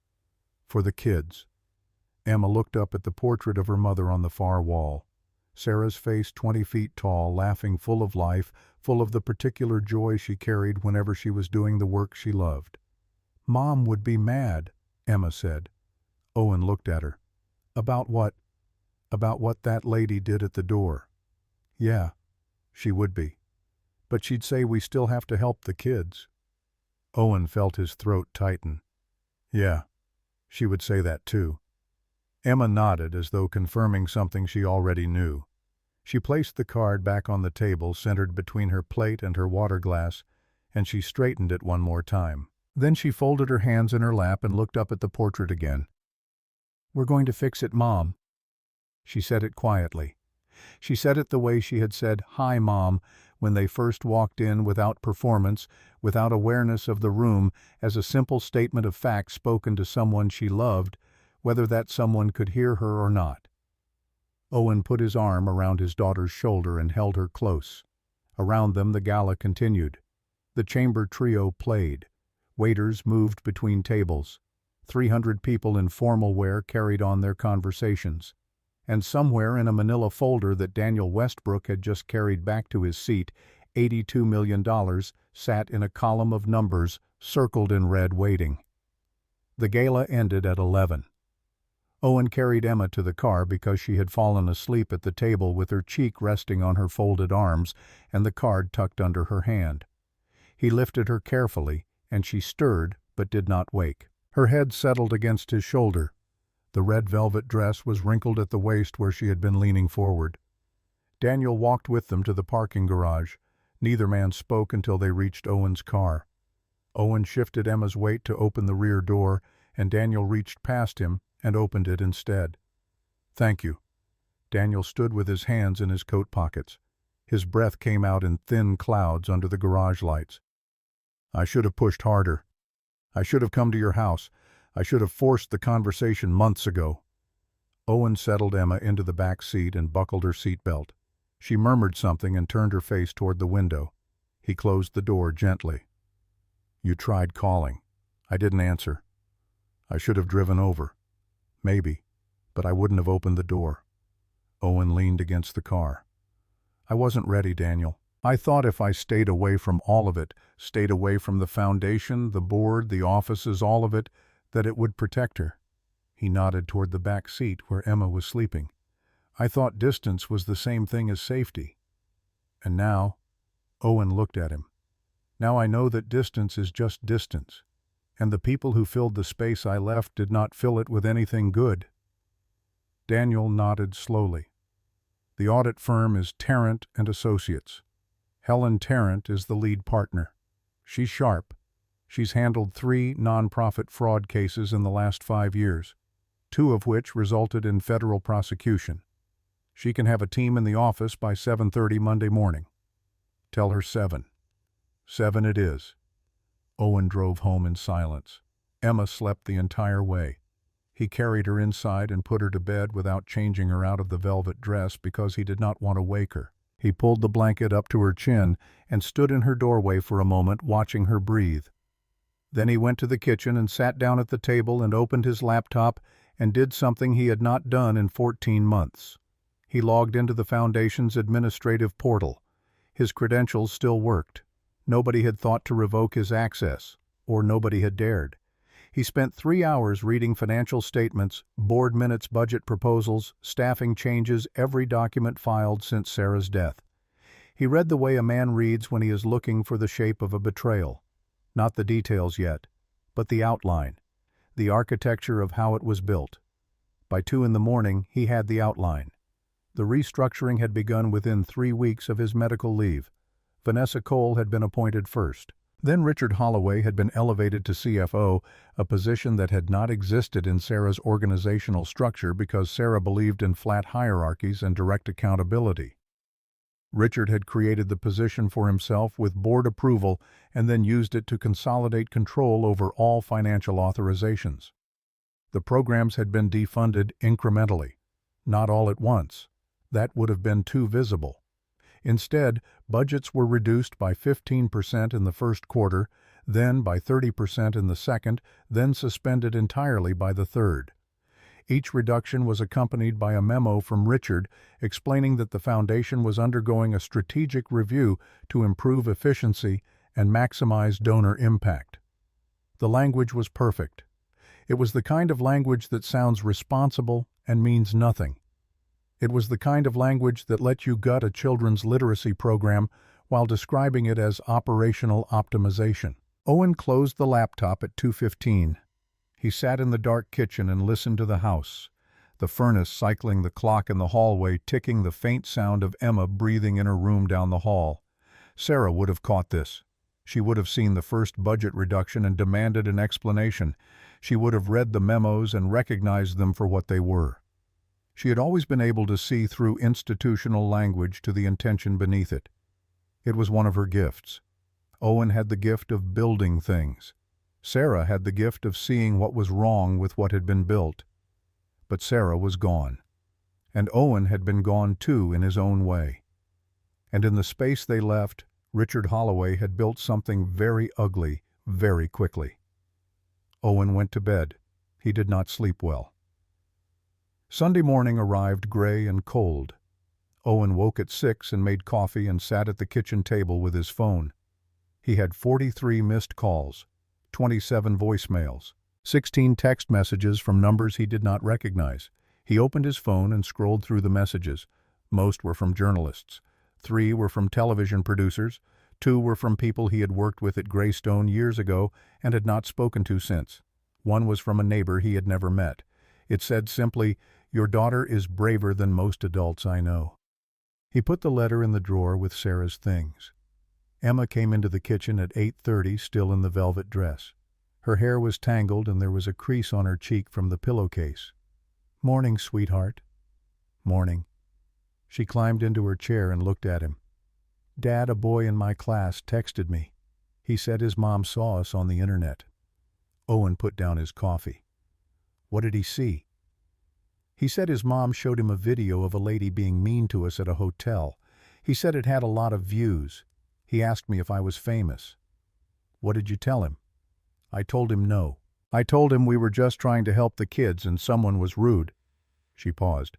For the kids. Emma looked up at the portrait of her mother on the far wall. Sarah's face 20 feet tall, laughing, full of life, full of the particular joy she carried whenever she was doing the work she loved. Mom would be mad, Emma said. Owen looked at her. About what? About what that lady did at the door. Yeah, she would be. But she'd say we still have to help the kids. Owen felt his throat tighten. Yeah, she would say that too. Emma nodded as though confirming something she already knew. She placed the card back on the table, centered between her plate and her water glass, and she straightened it one more time. Then she folded her hands in her lap and looked up at the portrait again. We're going to fix it, Mom. She said it quietly. She said it the way she had said, "Hi, Mom," when they first walked in, without performance, without awareness of the room, as a simple statement of fact spoken to someone she loved, whether that someone could hear her or not. Owen put his arm around his daughter's shoulder and held her close. Around them the gala continued. The chamber trio played. Waiters moved between tables. 300 people in formal wear carried on their conversations. And somewhere in a manila folder that Daniel Westbrook had just carried back to his seat, $82 million sat in a column of numbers, circled in red, waiting. The gala ended at 11. Owen carried Emma to the car because she had fallen asleep at the table with her cheek resting on her folded arms and the card tucked under her hand. He lifted her carefully, and she stirred but did not wake. Her head settled against his shoulder. The red velvet dress was wrinkled at the waist where she had been leaning forward. Daniel walked with them to the parking garage. Neither man spoke until they reached Owen's car. Owen shifted Emma's weight to open the rear door, and Daniel reached past him and opened it instead. Thank you. Daniel stood with his hands in his coat pockets. His breath came out in thin clouds under the garage lights. I should have pushed harder. I should have come to your house. I should have forced the conversation months ago." Owen settled Emma into the back seat and buckled her seatbelt. She murmured something and turned her face toward the window. He closed the door gently. "You tried calling. I didn't answer. I should have driven over. Maybe, but I wouldn't have opened the door." Owen leaned against the car. "I wasn't ready, Daniel. I thought if I stayed away from all of it, stayed away from the foundation, the board, the offices, all of it, that it would protect her." He nodded toward the back seat where Emma was sleeping. "I thought distance was the same thing as safety. And now," Owen looked at him, "now I know that distance is just distance, and the people who filled the space I left did not fill it with anything good." Daniel nodded slowly. "The audit firm is Tarrant and Associates. Helen Tarrant is the lead partner. She's sharp. She's handled 3 nonprofit fraud cases in the last 5 years, 2 of which resulted in federal prosecution. She can have a team in the office by 7:30 Monday morning. Tell her 7. 7 it is." Owen drove home in silence. Emma slept the entire way. He carried her inside and put her to bed without changing her out of the velvet dress because he did not want to wake her. He pulled the blanket up to her chin and stood in her doorway for a moment, watching her breathe. Then he went to the kitchen and sat down at the table and opened his laptop and did something he had not done in 14 months. He logged into the Foundation's administrative portal. His credentials still worked. Nobody had thought to revoke his access, or nobody had dared. He spent 3 hours reading financial statements, board minutes, budget proposals, staffing changes, every document filed since Sarah's death. He read the way a man reads when he is looking for the shape of a betrayal. Not the details yet, but the outline, the architecture of how it was built. By 2 in the morning, he had the outline. The restructuring had begun within 3 weeks of his medical leave. Vanessa Cole had been appointed first. Then Richard Holloway had been elevated to CFO, a position that had not existed in Sarah's organizational structure because Sarah believed in flat hierarchies and direct accountability. Richard had created the position for himself with board approval and then used it to consolidate control over all financial authorizations. The programs had been defunded incrementally, not all at once. That would have been too visible. Instead, budgets were reduced by 15% in the first quarter, then by 30% in the second, then suspended entirely by the third. Each reduction was accompanied by a memo from Richard explaining that the Foundation was undergoing a strategic review to improve efficiency and maximize donor impact. The language was perfect. It was the kind of language that sounds responsible and means nothing. It was the kind of language that let you gut a children's literacy program while describing it as operational optimization. Owen closed the laptop at 2:15. He sat in the dark kitchen and listened to the house, the furnace cycling, the clock in the hallway ticking, the faint sound of Emma breathing in her room down the hall. Sarah would have caught this. She would have seen the first budget reduction and demanded an explanation. She would have read the memos and recognized them for what they were. She had always been able to see through institutional language to the intention beneath it. It was one of her gifts. Owen had the gift of building things. Sarah had the gift of seeing what was wrong with what had been built. But Sarah was gone. And Owen had been gone too in his own way. And in the space they left, Richard Holloway had built something very ugly very quickly. Owen went to bed. He did not sleep well. Sunday morning arrived gray and cold. Owen woke at 6 and made coffee and sat at the kitchen table with his phone. He had 43 missed calls, 27 voicemails, 16 text messages from numbers he did not recognize. He opened his phone and scrolled through the messages. Most were from journalists. 3 were from television producers. 2 were from people he had worked with at Greystone years ago and had not spoken to since. 1 was from a neighbor he had never met. It said simply, "Your daughter is braver than most adults I know." He put the letter in the drawer with Sarah's things. Emma came into the kitchen at 8:30, still in the velvet dress. Her hair was tangled and there was a crease on her cheek from the pillowcase. "Morning, sweetheart." "Morning." She climbed into her chair and looked at him. "Dad, a boy in my class, texted me. He said his mom saw us on the internet. Owen put down his coffee. What did he see? He said his mom showed him a video of a lady being mean to us at a hotel. He said it had a lot of views. He asked me if I was famous. What did you tell him? I told him no. I told him we were just trying to help the kids and someone was rude. She paused.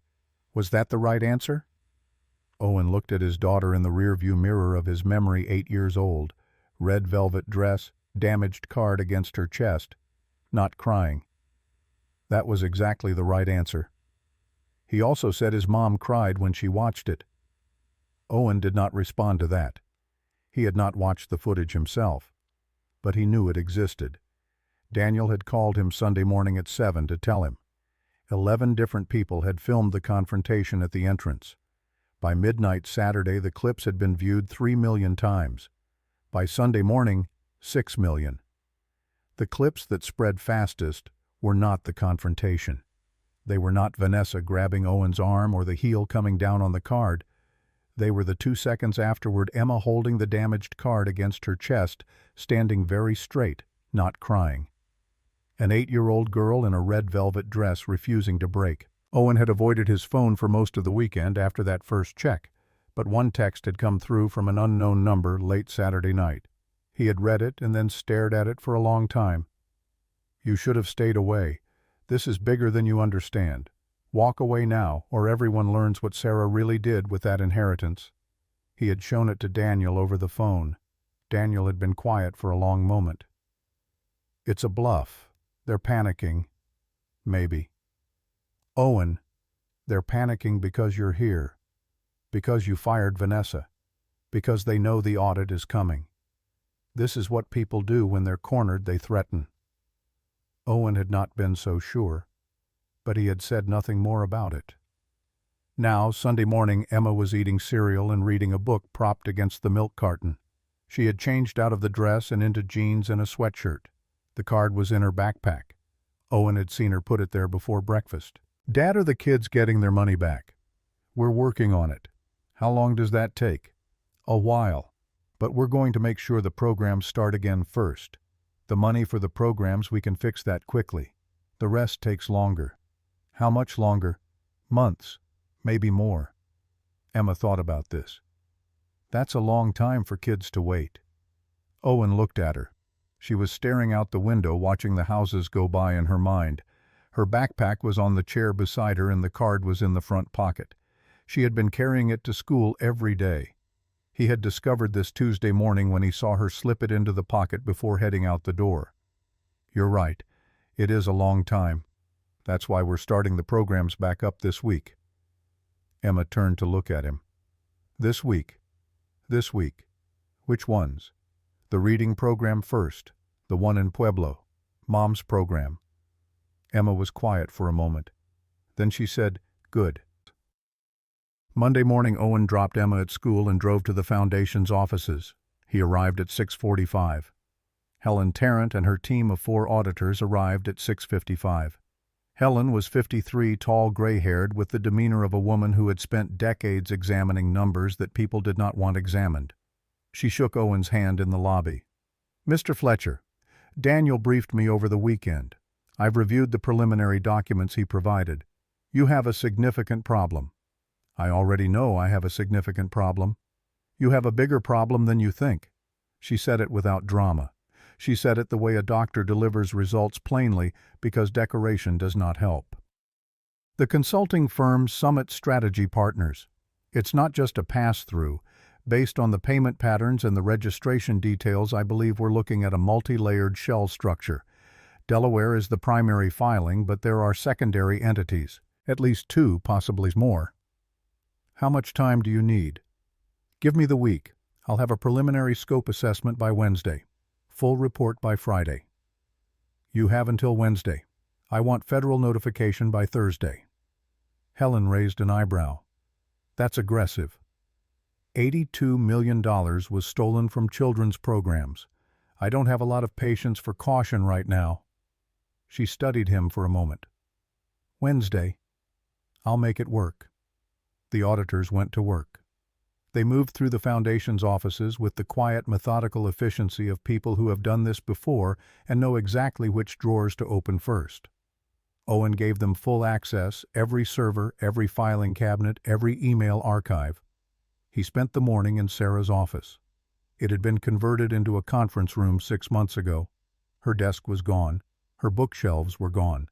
Was that the right answer? Owen looked at his daughter in the rearview mirror of his memory, 8 years old. Red velvet dress, damaged card against her chest. Not crying. That was exactly the right answer. He also said his mom cried when she watched it. Owen did not respond to that. He had not watched the footage himself, but he knew it existed. Daniel had called him Sunday morning at 7 to tell him. 11 different people had filmed the confrontation at the entrance. By midnight Saturday, the clips had been viewed 3 million times. By Sunday morning, 6 million. The clips that spread fastest were not the confrontation. They were not Vanessa grabbing Owen's arm or the heel coming down on the card. They were the 2 seconds afterward, Emma holding the damaged card against her chest, standing very straight, not crying. An 8-year-old girl in a red velvet dress refusing to break. Owen had avoided his phone for most of the weekend after that first check, but one text had come through from an unknown number late Saturday night. He had read it and then stared at it for a long time. You should have stayed away. This is bigger than you understand. Walk away now, or everyone learns what Sarah really did with that inheritance. He had shown it to Daniel over the phone. Daniel had been quiet for a long moment. It's a bluff. They're panicking. Maybe. Owen, they're panicking because you're here. Because you fired Vanessa. Because they know the audit is coming. This is what people do when they're cornered, they threaten. Owen had not been so sure, but he had said nothing more about it. Now, Sunday morning, Emma was eating cereal and reading a book propped against the milk carton. She had changed out of the dress and into jeans and a sweatshirt. The card was in her backpack. Owen had seen her put it there before breakfast. Dad, are the kids getting their money back? We're working on it. How long does that take? A while. But we're going to make sure the programs start again first. The money for the programs, we can fix that quickly. The rest takes longer. How much longer? Months. Maybe more. Emma thought about this. That's a long time for kids to wait. Owen looked at her. She was staring out the window, watching the houses go by in her mind. Her backpack was on the chair beside her and the card was in the front pocket. She had been carrying it to school every day. He had discovered this Tuesday morning when he saw her slip it into the pocket before heading out the door. You're right. It is a long time. That's why we're starting the programs back up this week. Emma turned to look at him. This week. This week. Which ones? The reading program first, the one in Pueblo, Mom's program. Emma was quiet for a moment. Then she said, Good. Monday morning, Owen dropped Emma at school and drove to the Foundation's offices. He arrived at 6:45. Helen Tarrant and her team of 4 auditors arrived at 6:55. Helen was 53, tall, gray-haired, with the demeanor of a woman who had spent decades examining numbers that people did not want examined. She shook Owen's hand in the lobby. Mr. Fletcher, Daniel briefed me over the weekend. I've reviewed the preliminary documents he provided. You have a significant problem. I already know I have a significant problem. You have a bigger problem than you think. She said it without drama. She said it the way a doctor delivers results plainly, because decoration does not help. The consulting firm Summit Strategy Partners. It's not just a pass-through. Based on the payment patterns and the registration details, I believe we're looking at a multi-layered shell structure. Delaware is the primary filing, but there are secondary entities. At least 2, possibly more. How much time do you need? Give me the week. I'll have a preliminary scope assessment by Wednesday. Full report by Friday. You have until Wednesday. I want federal notification by Thursday. Helen raised an eyebrow. That's aggressive. $82 million was stolen from children's programs. I don't have a lot of patience for caution right now. She studied him for a moment. Wednesday. I'll make it work. The auditors went to work. They moved through the Foundation's offices with the quiet, methodical efficiency of people who have done this before and know exactly which drawers to open first. Owen gave them full access, every server, every filing cabinet, every email archive. He spent the morning in Sarah's office. It had been converted into a conference room 6 months ago. Her desk was gone. Her bookshelves were gone.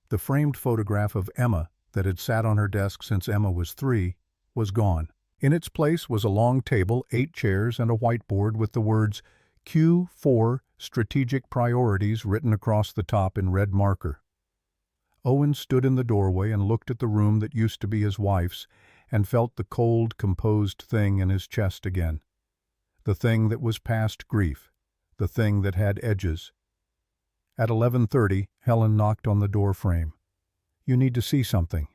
The framed photograph of Emma that had sat on her desk since Emma was 3 was gone. In its place was a long table, 8 chairs, and a whiteboard with the words Q4 Strategic Priorities written across the top in red marker. Owen stood in the doorway and looked at the room that used to be his wife's and felt the cold, composed thing in his chest again. The thing that was past grief, the thing that had edges. At 11:30, Helen knocked on the door frame. "You need to see something."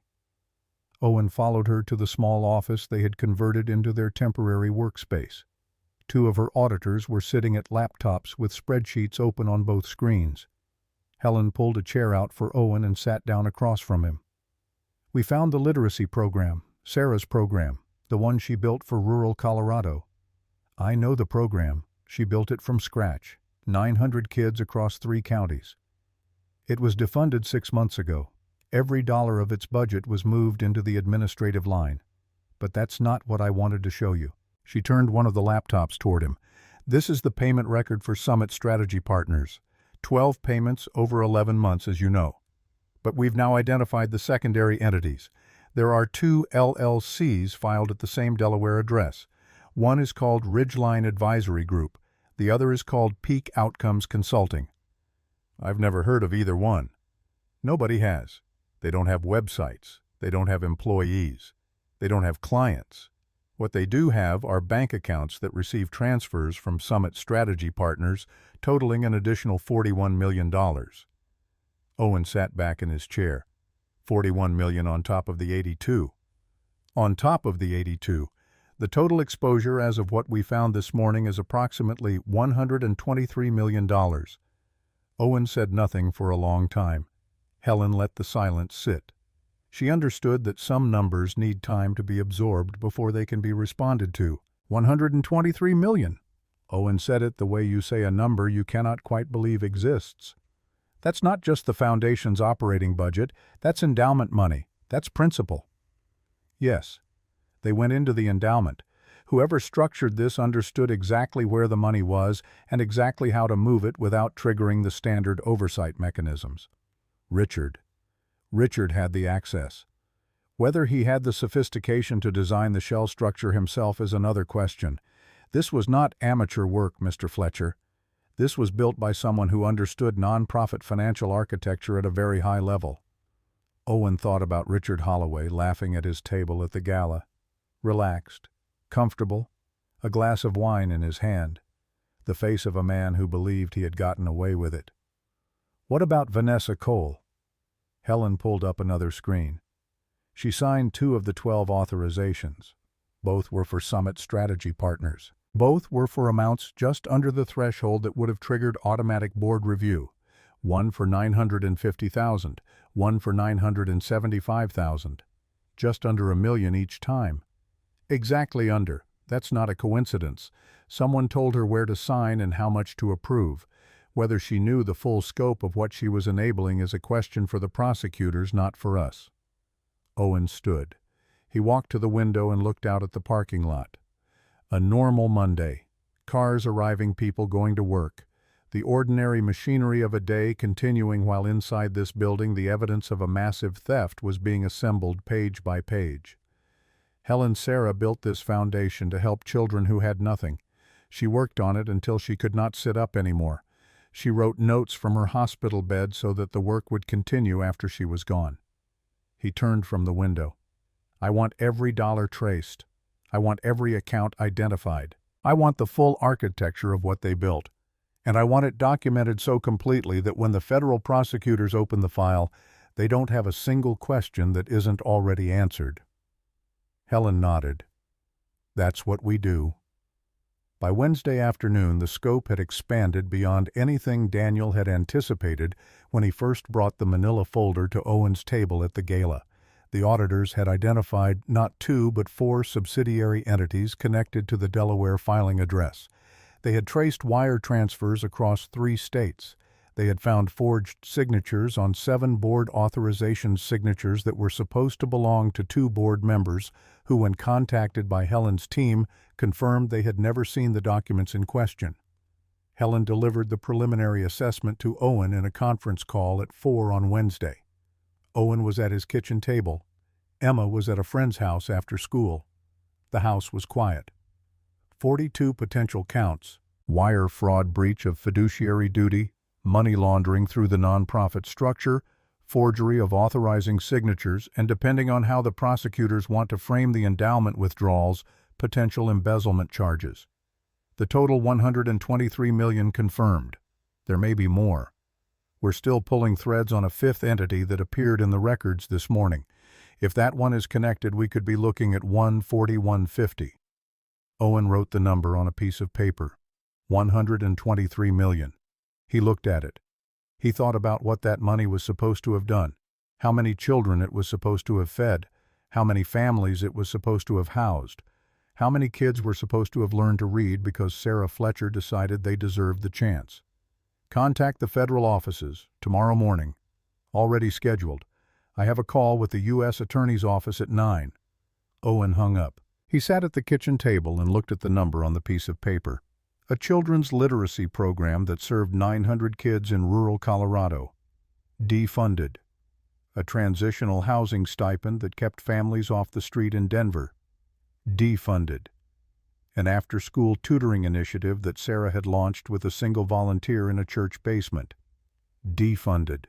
Owen followed her to the small office they had converted into their temporary workspace. 2 of her auditors were sitting at laptops with spreadsheets open on both screens. Helen pulled a chair out for Owen and sat down across from him. "We found the literacy program, Sarah's program, the one she built for rural Colorado. I know the program. She built it from scratch, 900 kids across 3 counties. It was defunded 6 months ago. Every dollar of its budget was moved into the administrative line. But that's not what I wanted to show you." She turned one of the laptops toward him. "This is the payment record for Summit Strategy Partners. 12 payments over 11 months, as you know. But we've now identified the secondary entities. There are 2 LLCs filed at the same Delaware address. One is called Ridgeline Advisory Group. The other is called Peak Outcomes Consulting. I've never heard of either one. Nobody has. They don't have websites. They don't have employees. They don't have clients. What they do have are bank accounts that receive transfers from Summit Strategy Partners totaling an additional $41 million. Owen sat back in his chair. 41 million on top of the 82. On top of the 82, the total exposure as of what we found this morning is approximately $123 million. Owen said nothing for a long time. Helen let the silence sit. She understood that some numbers need time to be absorbed before they can be responded to. 123 million. Owen said it the way you say a number you cannot quite believe exists. That's not just the Foundation's operating budget, that's endowment money, that's principal. Yes, they went into the endowment. Whoever structured this understood exactly where the money was and exactly how to move it without triggering the standard oversight mechanisms. Richard had the access. Whether he had the sophistication to design the shell structure himself is another question. This was not amateur work, Mr. Fletcher. This was built by someone who understood nonprofit financial architecture at a very high level. Owen thought about Richard Holloway laughing at his table at the Gala. Relaxed, comfortable, a glass of wine in his hand, the face of a man who believed he had gotten away with it. What about Vanessa Cole? Helen pulled up another screen. She signed 2 of the 12 authorizations. Both were for Summit Strategy Partners. Both were for amounts just under the threshold that would have triggered automatic board review. One for $950,000, one for $975,000. Just under $1 million each time. Exactly under. That's not a coincidence. Someone told her where to sign and how much to approve. Whether she knew the full scope of what she was enabling is a question for the prosecutors, not for us. Owen stood. He walked to the window and looked out at the parking lot. A normal Monday. Cars arriving, people going to work. The ordinary machinery of a day continuing while inside this building the evidence of a massive theft was being assembled page by page. Sarah built this foundation to help children who had nothing. She worked on it until she could not sit up anymore. She wrote notes from her hospital bed so that the work would continue after she was gone. He turned from the window. I want every dollar traced. I want every account identified. I want the full architecture of what they built. And I want it documented so completely that when the federal prosecutors open the file, they don't have a single question that isn't already answered. Helen nodded. That's what we do. By Wednesday afternoon, the scope had expanded beyond anything Daniel had anticipated when he first brought the manila folder to Owen's table at the Gala. The auditors had identified not 2 but 4 subsidiary entities connected to the Delaware filing address. They had traced wire transfers across 3 states. They had found forged signatures on 7 board authorization signatures that were supposed to belong to 2 board members who, when contacted by Helen's team, confirmed they had never seen the documents in question. Helen delivered the preliminary assessment to Owen in a conference call at 4 on Wednesday. Owen was at his kitchen table. Emma was at a friend's house after school. The house was quiet. 42 potential counts: wire fraud, breach of fiduciary duty, money laundering through the nonprofit structure, forgery of authorizing signatures, and depending on how the prosecutors want to frame the endowment withdrawals, potential embezzlement charges. The total $123 million confirmed. There may be more. We're still pulling threads on a 5th entity that appeared in the records this morning. If that one is connected, we could be looking at 140-150. Owen wrote the number on a piece of paper. $123 million. He looked at it. He thought about what that money was supposed to have done, how many children it was supposed to have fed, how many families it was supposed to have housed, how many kids were supposed to have learned to read because Sarah Fletcher decided they deserved the chance. Contact the federal offices tomorrow morning. Already scheduled. I have a call with the U.S. Attorney's Office at 9. Owen hung up. He sat at the kitchen table and looked at the number on the piece of paper. A children's literacy program that served 900 kids in rural Colorado. Defunded. A transitional housing stipend that kept families off the street in Denver. Defunded. An after-school tutoring initiative that Sarah had launched with a single volunteer in a church basement. Defunded.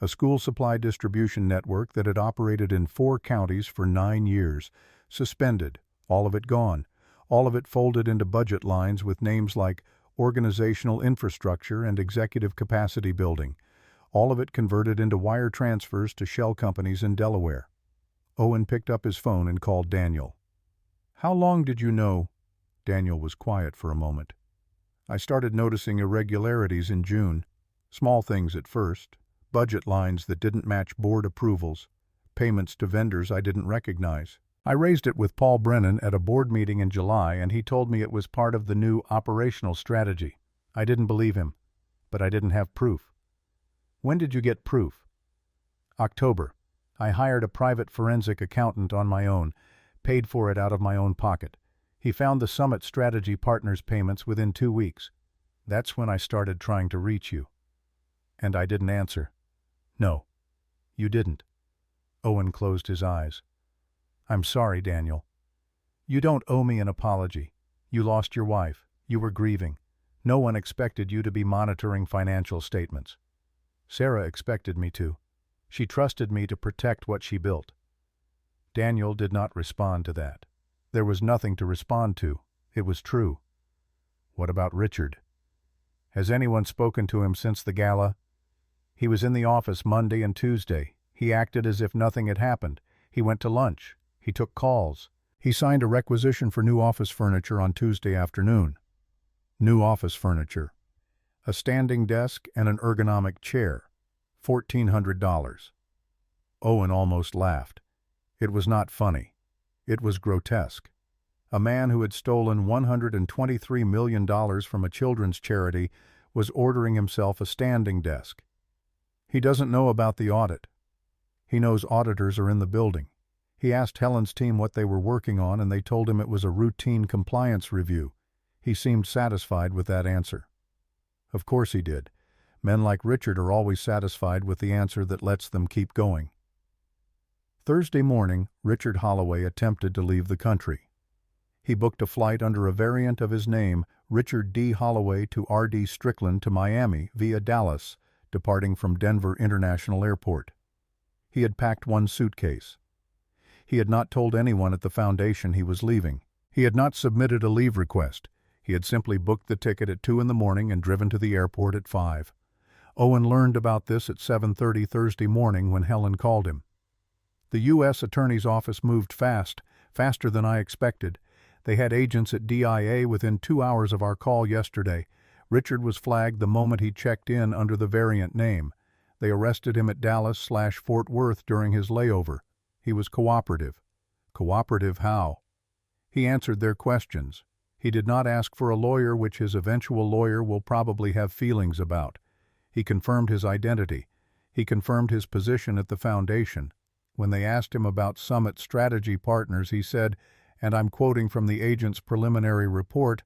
A school supply distribution network that had operated in 4 counties for 9 years. Suspended. All of it gone. All of it folded into budget lines with names like organizational infrastructure and executive capacity building. All of it converted into wire transfers to shell companies in Delaware. Owen picked up his phone and called Daniel. "How long did you know?" Daniel was quiet for a moment. "I started noticing irregularities in June. Small things at first. Budget lines that didn't match board approvals. Payments to vendors I didn't recognize. I raised it with Paul Brennan at a board meeting in July, and he told me it was part of the new operational strategy. I didn't believe him, but I didn't have proof." "When did you get proof?" "October. I hired a private forensic accountant on my own, paid for it out of my own pocket. He found the Summit Strategy Partners payments within 2 weeks. That's when I started trying to reach you." "And I didn't answer." "No, you didn't." Owen closed his eyes. "I'm sorry, Daniel. You don't owe me an apology. You lost your wife. You were grieving. No one expected you to be monitoring financial statements. Sarah expected me to. She trusted me to protect what she built." Daniel did not respond to that. There was nothing to respond to. It was true. "What about Richard? Has anyone spoken to him since the gala?" "He was in the office Monday and Tuesday. He acted as if nothing had happened. He went to lunch. He took calls. He signed a requisition for new office furniture on Tuesday afternoon." New office furniture. A standing desk and an ergonomic chair. $1,400. Owen almost laughed. It was not funny. It was grotesque. A man who had stolen $123 million from a children's charity was ordering himself a standing desk. He doesn't know about the audit. He knows auditors are in the building. He asked Helen's team what they were working on, and they told him it was a routine compliance review. He seemed satisfied with that answer. Of course he did. Men like Richard are always satisfied with the answer that lets them keep going. Thursday morning, Richard Holloway attempted to leave the country. He booked a flight under a variant of his name, Richard D. Holloway, to R.D. Strickland to Miami via Dallas, departing from Denver International Airport. He had packed 1 suitcase. He had not told anyone at the foundation he was leaving. He had not submitted a leave request. He had simply booked the ticket at 2 in the morning and driven to the airport at 5. Owen learned about this at 7:30 Thursday morning when Helen called him. "The U.S. Attorney's Office moved fast, faster than I expected. They had agents at DIA within 2 hours of our call yesterday. Richard was flagged the moment he checked in under the variant name. They arrested him at Dallas/Fort Worth during his layover. He was cooperative. Cooperative how? He answered their questions. He did not ask for a lawyer, which his eventual lawyer will probably have feelings about. He confirmed his identity. He confirmed his position at the foundation. When they asked him about Summit Strategy Partners, he said, and I'm quoting from the agent's preliminary report,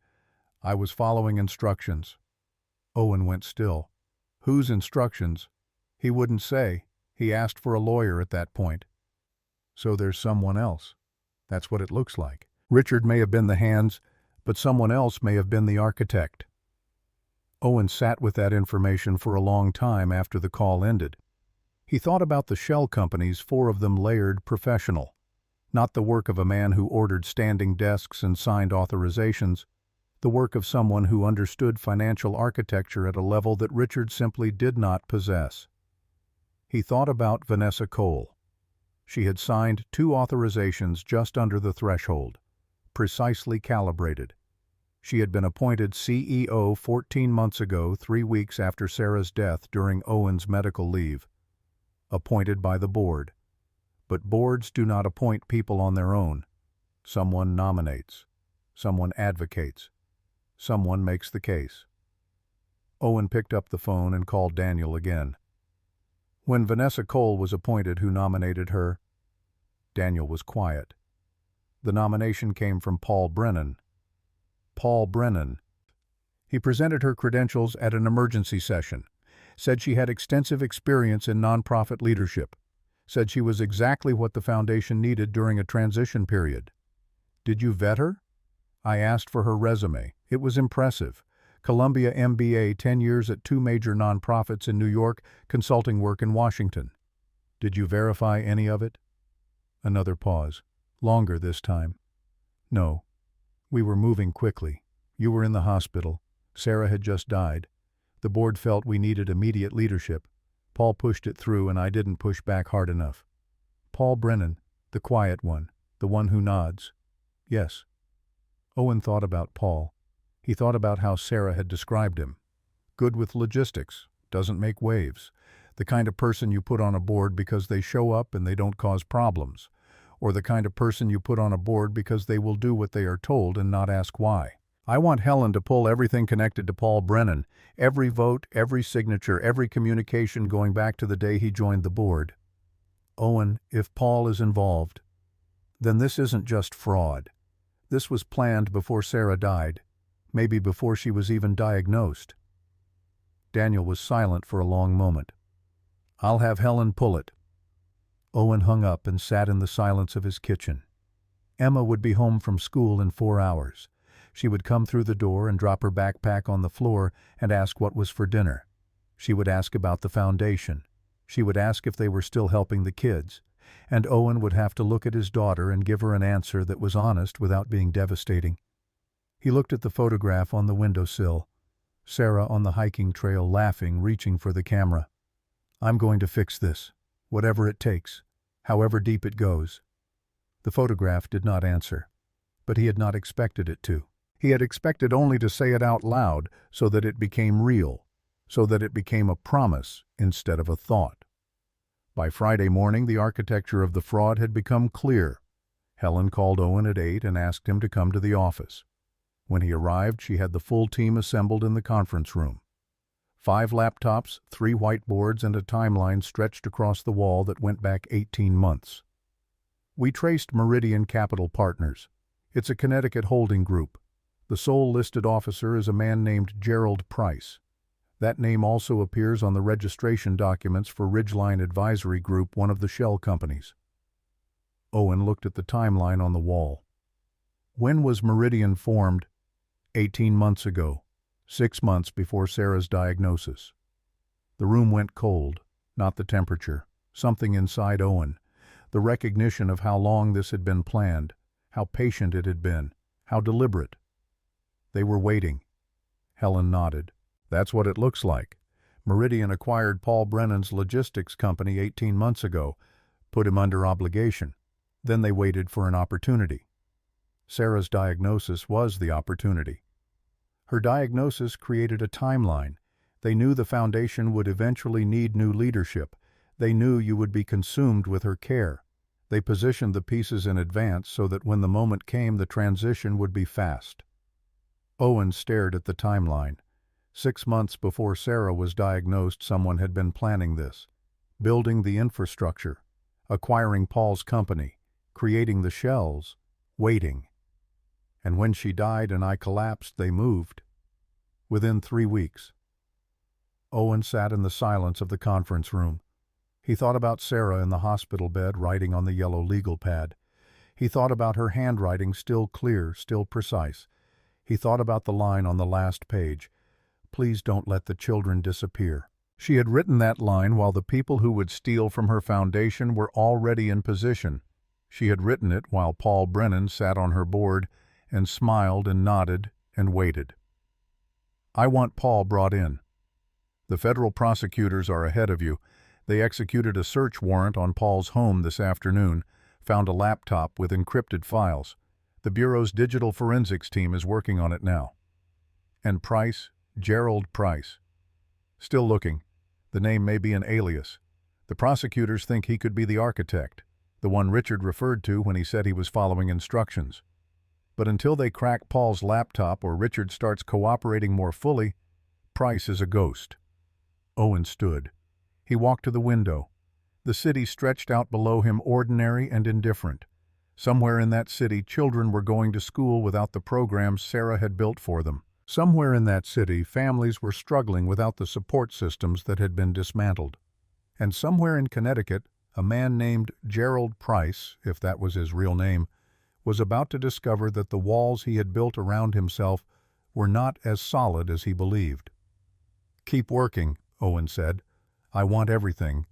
"I was following instructions." Owen went still. Whose instructions? He wouldn't say. He asked for a lawyer at that point. So there's someone else. That's what it looks like. Richard may have been the hands, but someone else may have been the architect. Owen sat with that information for a long time after the call ended. He thought about the shell companies, 4 of them layered professional. Not the work of a man who ordered standing desks and signed authorizations, the work of someone who understood financial architecture at a level that Richard simply did not possess. He thought about Vanessa Cole. She had signed 2 authorizations just under the threshold, precisely calibrated. She had been appointed CEO 14 months ago, 3 weeks after Sarah's death during Owen's medical leave. Appointed by the board. But boards do not appoint people on their own. Someone nominates. Someone advocates. Someone makes the case. Owen picked up the phone and called Daniel again. When Vanessa Cole was appointed, who nominated her? Daniel was quiet. The nomination came from Paul Brennan. Paul Brennan. He presented her credentials at an emergency session, said she had extensive experience in nonprofit leadership, said she was exactly what the foundation needed during a transition period. Did you vet her? I asked for her resume. It was impressive. Columbia MBA, 10 years at 2 major nonprofits in New York, consulting work in Washington. Did you verify any of it? Another pause. Longer this time. No. We were moving quickly. You were in the hospital. Sarah had just died. The board felt we needed immediate leadership. Paul pushed it through and I didn't push back hard enough. Paul Brennan, the quiet one, the one who nods. Yes. Owen thought about Paul. He thought about how Sarah had described him. Good with logistics, doesn't make waves. The kind of person you put on a board because they show up and they don't cause problems. Or the kind of person you put on a board because they will do what they are told and not ask why. I want Helen to pull everything connected to Paul Brennan, every vote, every signature, every communication going back to the day he joined the board. Owen, if Paul is involved, then this isn't just fraud. This was planned before Sarah died, maybe before she was even diagnosed. Daniel was silent for a long moment. I'll have Helen pull it. Owen hung up and sat in the silence of his kitchen. Emma would be home from school in 4 hours. She would come through the door and drop her backpack on the floor and ask what was for dinner. She would ask about the foundation. She would ask if they were still helping the kids. And Owen would have to look at his daughter and give her an answer that was honest without being devastating. He looked at the photograph on the windowsill. Sarah on the hiking trail, laughing, reaching for the camera. I'm going to fix this, whatever it takes, however deep it goes. The photograph did not answer, but he had not expected it to. He had expected only to say it out loud so that it became real, so that it became a promise instead of a thought. By Friday morning, the architecture of the fraud had become clear. Helen called Owen at 8 and asked him to come to the office. When he arrived, she had the full team assembled in the conference room. 5 laptops, 3 whiteboards, and a timeline stretched across the wall that went back 18 months. We traced Meridian Capital Partners. It's a Connecticut holding group. The sole listed officer is a man named Gerald Price. That name also appears on the registration documents for Ridgeline Advisory Group, one of the shell companies. Owen looked at the timeline on the wall. When was Meridian formed? 18 months ago, 6 months before Sarah's diagnosis. The room went cold, not the temperature, something inside Owen, the recognition of how long this had been planned, how patient it had been, how deliberate. They were waiting. Helen nodded. That's what it looks like. Meridian acquired Paul Brennan's logistics company 18 months ago, put him under obligation. Then they waited for an opportunity. Sarah's diagnosis was the opportunity. Her diagnosis created a timeline. They knew the foundation would eventually need new leadership. They knew you would be consumed with her care. They positioned the pieces in advance so that when the moment came, the transition would be fast. Owen stared at the timeline. 6 months before Sarah was diagnosed, someone had been planning this, building the infrastructure, acquiring Paul's company, creating the shells, waiting. And when she died and I collapsed, they moved. Within 3 weeks. Owen sat in the silence of the conference room. He thought about Sarah in the hospital bed, writing on the yellow legal pad. He thought about her handwriting, still clear, still precise. He thought about the line on the last page, "Please don't let the children disappear." She had written that line while the people who would steal from her foundation were already in position. She had written it while Paul Brennan sat on her board and smiled and nodded and waited. "I want Paul brought in. The federal prosecutors are ahead of you. They executed a search warrant on Paul's home this afternoon, found a laptop with encrypted files. The Bureau's digital forensics team is working on it now. And Price, Gerald Price. Still looking. The name may be an alias. The prosecutors think he could be the architect, the one Richard referred to when he said he was following instructions. But until they crack Paul's laptop or Richard starts cooperating more fully, Price is a ghost." Owen stood. He walked to the window. The city stretched out below him, ordinary and indifferent. Somewhere in that city, children were going to school without the programs Sarah had built for them. Somewhere in that city, families were struggling without the support systems that had been dismantled. And somewhere in Connecticut, a man named Gerald Price, if that was his real name, was about to discover that the walls he had built around himself were not as solid as he believed. "Keep working," Owen said. "I want everything."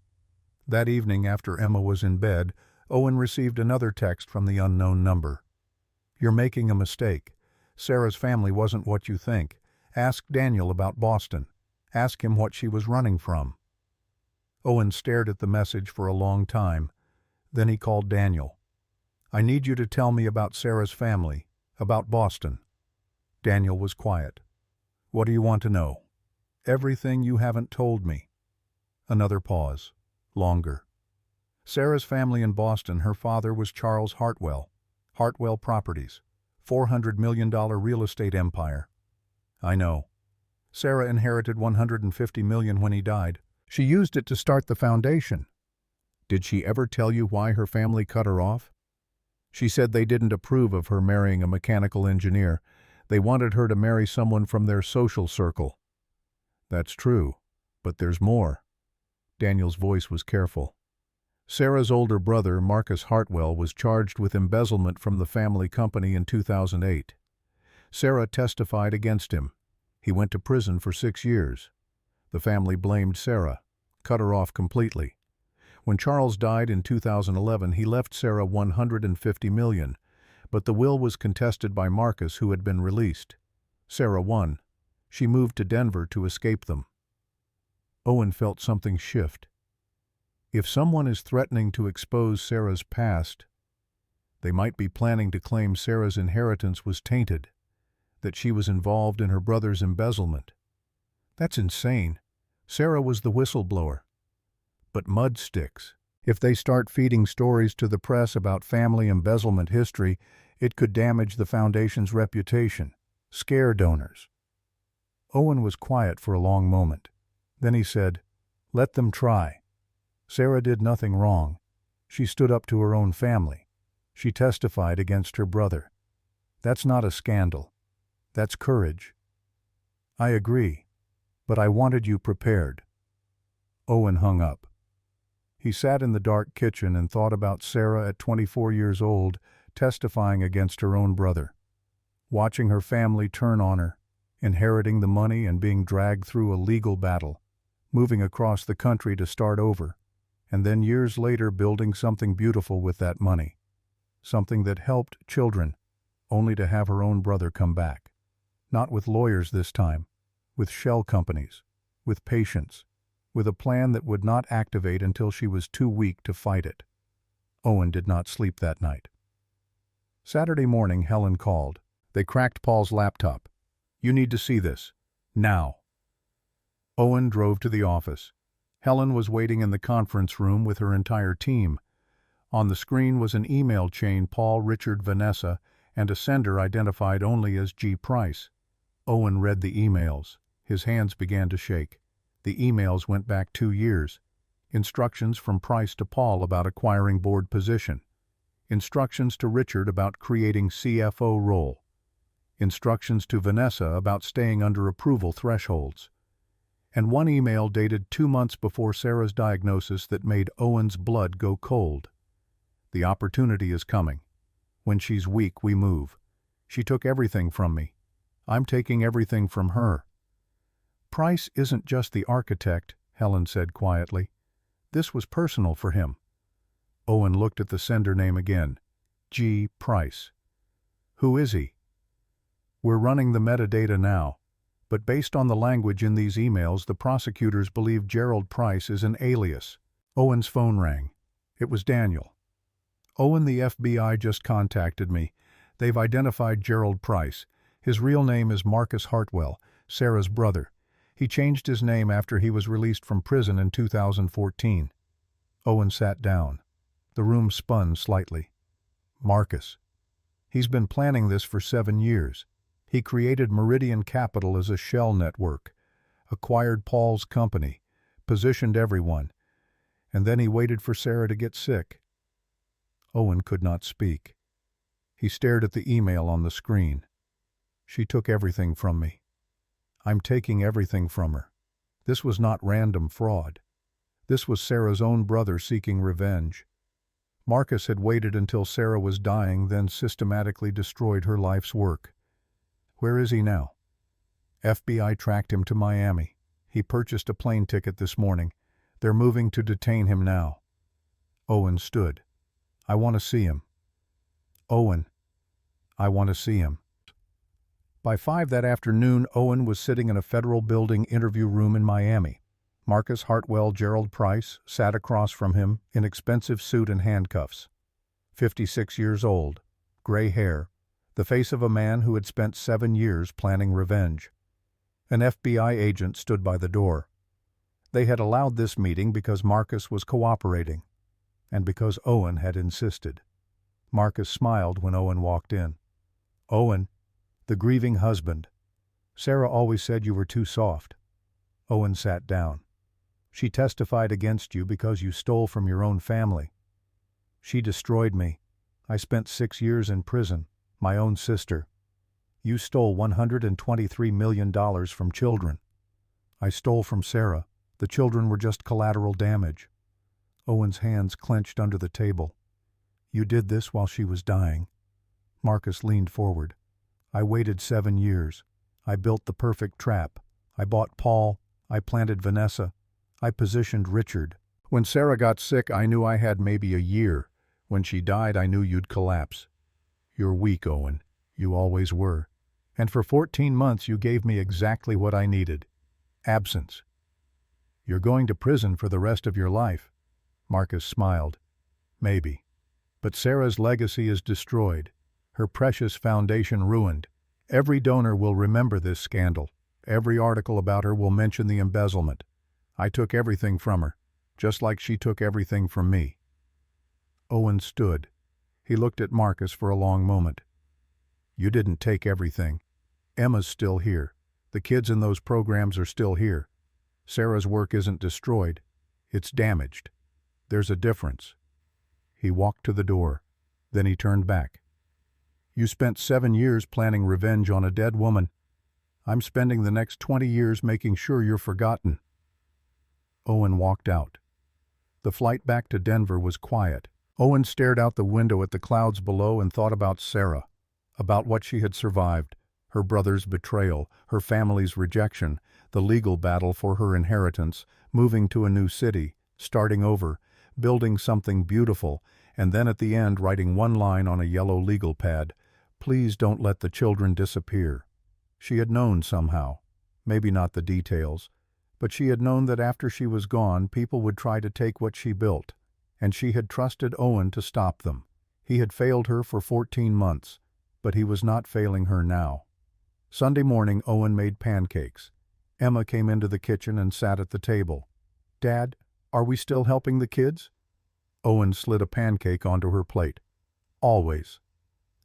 That evening, after Emma was in bed, Owen received another text from the unknown number. "You're making a mistake. Sarah's family wasn't what you think. Ask Daniel about Boston. Ask him what she was running from." Owen stared at the message for a long time. Then he called Daniel. "I need you to tell me about Sarah's family, about Boston." Daniel was quiet. "What do you want to know?" "Everything you haven't told me." Another pause. Longer. "Sarah's family in Boston, her father was Charles Hartwell. Hartwell Properties. $400 million real estate empire." "I know." "Sarah inherited $150 million when he died. She used it to start the foundation." "Did she ever tell you why her family cut her off?" "She said they didn't approve of her marrying a mechanical engineer. They wanted her to marry someone from their social circle." "That's true, but there's more." Daniel's voice was careful. "Sarah's older brother, Marcus Hartwell, was charged with embezzlement from the family company in 2008. Sarah testified against him. He went to prison for 6 years. The family blamed Sarah, cut her off completely. When Charles died in 2011, he left Sarah $150 million, but the will was contested by Marcus, who had been released. Sarah won. She moved to Denver to escape them." Owen felt something shift. If someone is threatening to expose Sarah's past, they might be planning to claim Sarah's inheritance was tainted, that she was involved in her brother's embezzlement. That's insane. Sarah was the whistleblower. But mud sticks. If they start feeding stories to the press about family embezzlement history, it could damage the foundation's reputation, scare donors. Owen was quiet for a long moment. Then he said, "Let them try. Sarah did nothing wrong. She stood up to her own family. She testified against her brother. That's not a scandal. That's courage." "I agree, but I wanted you prepared." Owen hung up. He sat in the dark kitchen and thought about Sarah at 24 years old, testifying against her own brother, watching her family turn on her, inheriting the money and being dragged through a legal battle, moving across the country to start over, and then years later building something beautiful with that money, something that helped children, only to have her own brother come back. Not with lawyers this time, with shell companies, with patience, with a plan that would not activate until she was too weak to fight it. Owen did not sleep that night. Saturday morning, Helen called. They cracked Paul's laptop. "You need to see this. Now." Owen drove to the office. Helen was waiting in the conference room with her entire team. On the screen was an email chain: Paul, Richard, Vanessa, and a sender identified only as G. Price. Owen read the emails. His hands began to shake. The emails went back 2 years. Instructions from Price to Paul about acquiring board position. Instructions to Richard about creating CFO role. Instructions to Vanessa about staying under approval thresholds. And one email dated 2 months before Sarah's diagnosis that made Owen's blood go cold. The opportunity is coming. When she's weak, we move. She took everything from me. I'm taking everything from her. Price isn't just the architect, Helen said quietly. This was personal for him. Owen looked at the sender name again. G. Price. Who is he? We're running the metadata now, but based on the language in these emails, the prosecutors believe Gerald Price is an alias. Owen's phone rang. It was Daniel. Owen, the FBI just contacted me. They've identified Gerald Price. His real name is Marcus Hartwell, Sarah's brother. He changed his name after he was released from prison in 2014. Owen sat down. The room spun slightly. Marcus. He's been planning this for 7 years. He created Meridian Capital as a shell network, acquired Paul's company, positioned everyone, and then he waited for Sarah to get sick. Owen could not speak. He stared at the email on the screen. She took everything from me. I'm taking everything from her. This was not random fraud. This was Sarah's own brother seeking revenge. Marcus had waited until Sarah was dying, then systematically destroyed her life's work. Where is he now? FBI tracked him to Miami. He purchased a plane ticket this morning. They're moving to detain him now. Owen stood. I want to see him. Owen, I want to see him. By 5 that afternoon, Owen was sitting in a federal building interview room in Miami. Marcus Hartwell, Gerald Price, sat across from him in expensive suit and handcuffs. 56 years old, gray hair, the face of a man who had spent 7 years planning revenge. An FBI agent stood by the door. They had allowed this meeting because Marcus was cooperating, and because Owen had insisted. Marcus smiled when Owen walked in. Owen, the grieving husband. Sarah always said you were too soft. Owen sat down. She testified against you because you stole from your own family. She destroyed me. I spent 6 years in prison, my own sister. You stole $123 million from children. I stole from Sarah. The children were just collateral damage. Owen's hands clenched under the table. You did this while she was dying. Marcus leaned forward. I waited 7 years. I built the perfect trap. I bought Paul. I planted Vanessa. I positioned Richard. When Sarah got sick, I knew I had maybe a year. When she died, I knew you'd collapse. You're weak, Owen. You always were. And for 14 months, you gave me exactly what I needed. Absence. You're going to prison for the rest of your life. Marcus smiled. Maybe. But Sarah's legacy is destroyed. Her precious foundation ruined. Every donor will remember this scandal. Every article about her will mention the embezzlement. I took everything from her, just like she took everything from me. Owen stood. He looked at Marcus for a long moment. You didn't take everything. Emma's still here. The kids in those programs are still here. Sarah's work isn't destroyed. It's damaged. There's a difference. He walked to the door. Then he turned back. You spent 7 years planning revenge on a dead woman. I'm spending the next 20 years making sure you're forgotten. Owen walked out. The flight back to Denver was quiet. Owen stared out the window at the clouds below and thought about Sarah, about what she had survived, her brother's betrayal, her family's rejection, the legal battle for her inheritance, moving to a new city, starting over, building something beautiful, and then at the end writing one line on a yellow legal pad, "Please don't let the children disappear." She had known somehow, maybe not the details, but she had known that after she was gone, people would try to take what she built, and she had trusted Owen to stop them. He had failed her for 14 months, but he was not failing her now. Sunday morning, Owen made pancakes. Emma came into the kitchen and sat at the table. "Dad, are we still helping the kids?" Owen slid a pancake onto her plate. Always.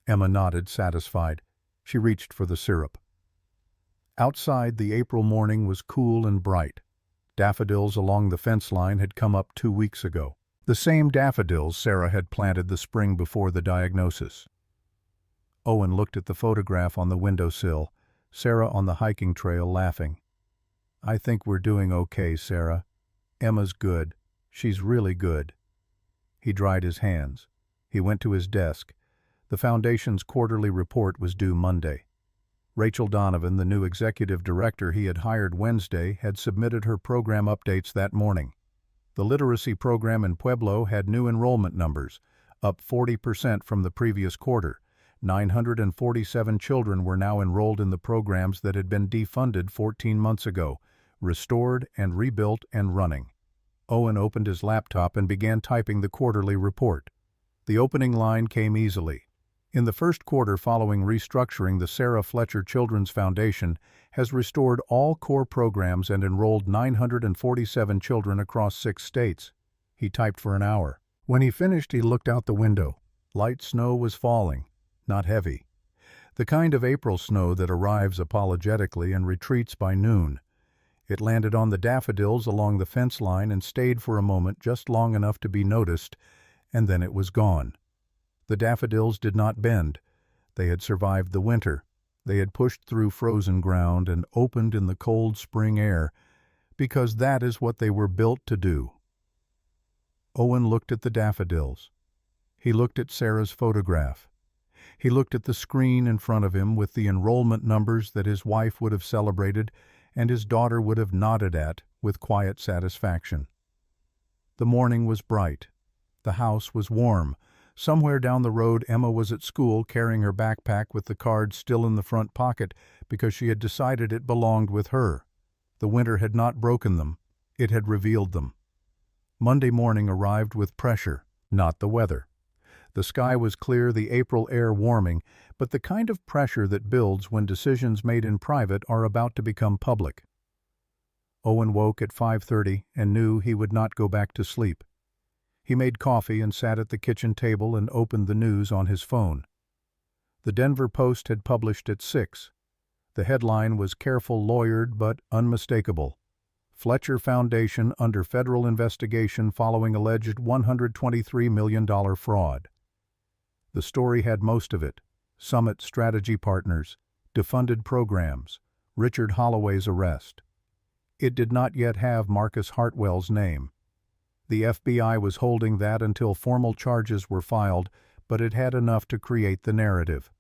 Emma nodded, satisfied. She reached for the syrup. Outside, the April morning was cool and bright. Daffodils along the fence line had come up 2 weeks ago. The same daffodils Sarah had planted the spring before the diagnosis. Owen looked at the photograph on the windowsill, Sarah on the hiking trail laughing. "I think we're doing okay, Sarah. Emma's good. She's really good." He dried his hands. He went to his desk. The Foundation's quarterly report was due Monday. Rachel Donovan, the new executive director he had hired Wednesday, had submitted her program updates that morning. The literacy program in Pueblo had new enrollment numbers, up 40% from the previous quarter. 947 children were now enrolled in the programs that had been defunded 14 months ago, restored and rebuilt and running. Owen opened his laptop and began typing the quarterly report. The opening line came easily. In the first quarter following restructuring, the Sarah Fletcher Children's Foundation has restored all core programs and enrolled 947 children across 6 states. He typed for an hour. When he finished, he looked out the window. Light snow was falling, not heavy. The kind of April snow that arrives apologetically and retreats by noon. It landed on the daffodils along the fence line and stayed for a moment, just long enough to be noticed, and then it was gone. The daffodils did not bend. They had survived the winter. They had pushed through frozen ground and opened in the cold spring air, because that is what they were built to do. Owen looked at the daffodils. He looked at Sarah's photograph. He looked at the screen in front of him with the enrollment numbers that his wife would have celebrated and his daughter would have nodded at with quiet satisfaction. The morning was bright. The house was warm. Somewhere down the road, Emma was at school carrying her backpack with the cards still in the front pocket because she had decided it belonged with her. The winter had not broken them. It had revealed them. Monday morning arrived with pressure, not the weather. The sky was clear, the April air warming, but the kind of pressure that builds when decisions made in private are about to become public. Owen woke at 5:30 and knew he would not go back to sleep. He made coffee and sat at the kitchen table and opened the news on his phone. The Denver Post had published at 6. The headline was careful lawyered but unmistakable. Fletcher Foundation under federal investigation following alleged $123 million fraud. The story had most of it: Summit Strategy Partners, defunded programs, Richard Holloway's arrest. It did not yet have Marcus Hartwell's name. The FBI was holding that until formal charges were filed, but it had enough to create the narrative.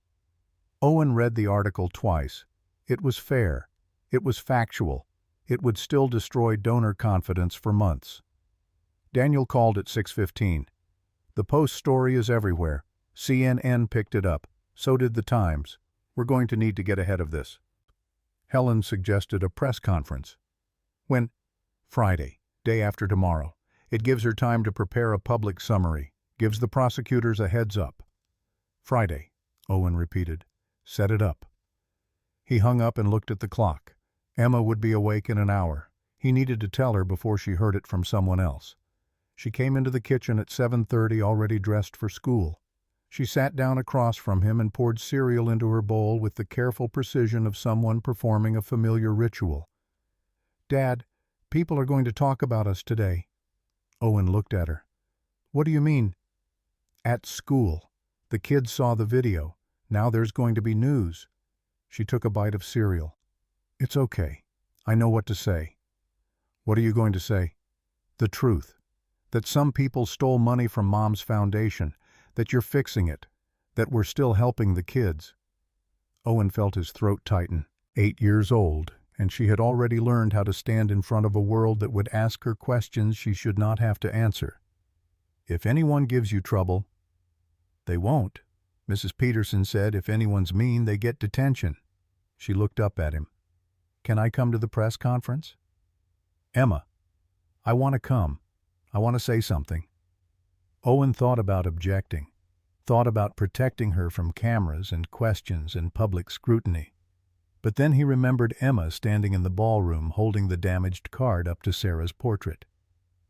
Owen read the article twice. It was fair. It was factual. It would still destroy donor confidence for months. Daniel called at 6:15. "The Post story is everywhere. CNN picked it up. So did the Times. We're going to need to get ahead of this." Helen suggested a press conference. "When?" "Friday, day after tomorrow. It gives her time to prepare a public summary, gives the prosecutors a heads up." "Friday," Owen repeated. "Set it up." He hung up and looked at the clock. Emma would be awake in an hour. He needed to tell her before she heard it from someone else. She came into the kitchen at 7:30, already dressed for school. She sat down across from him and poured cereal into her bowl with the careful precision of someone performing a familiar ritual. "Dad, people are going to talk about us today." Owen looked at her. "What do you mean?" "At school. The kids saw the video. Now there's going to be news." She took a bite of cereal. "It's okay. I know what to say." "What are you going to say?" "The truth. That some people stole money from Mom's foundation, that you're fixing it, that we're still helping the kids." Owen felt his throat tighten. 8 years old, and she had already learned how to stand in front of a world that would ask her questions she should not have to answer. "If anyone gives you trouble—" "They won't. Mrs. Peterson said if anyone's mean, they get detention." She looked up at him. "Can I come to the press conference?" "Emma, I want to come. I want to say something." Owen thought about objecting, thought about protecting her from cameras and questions and public scrutiny. But then he remembered Emma standing in the ballroom holding the damaged card up to Sarah's portrait.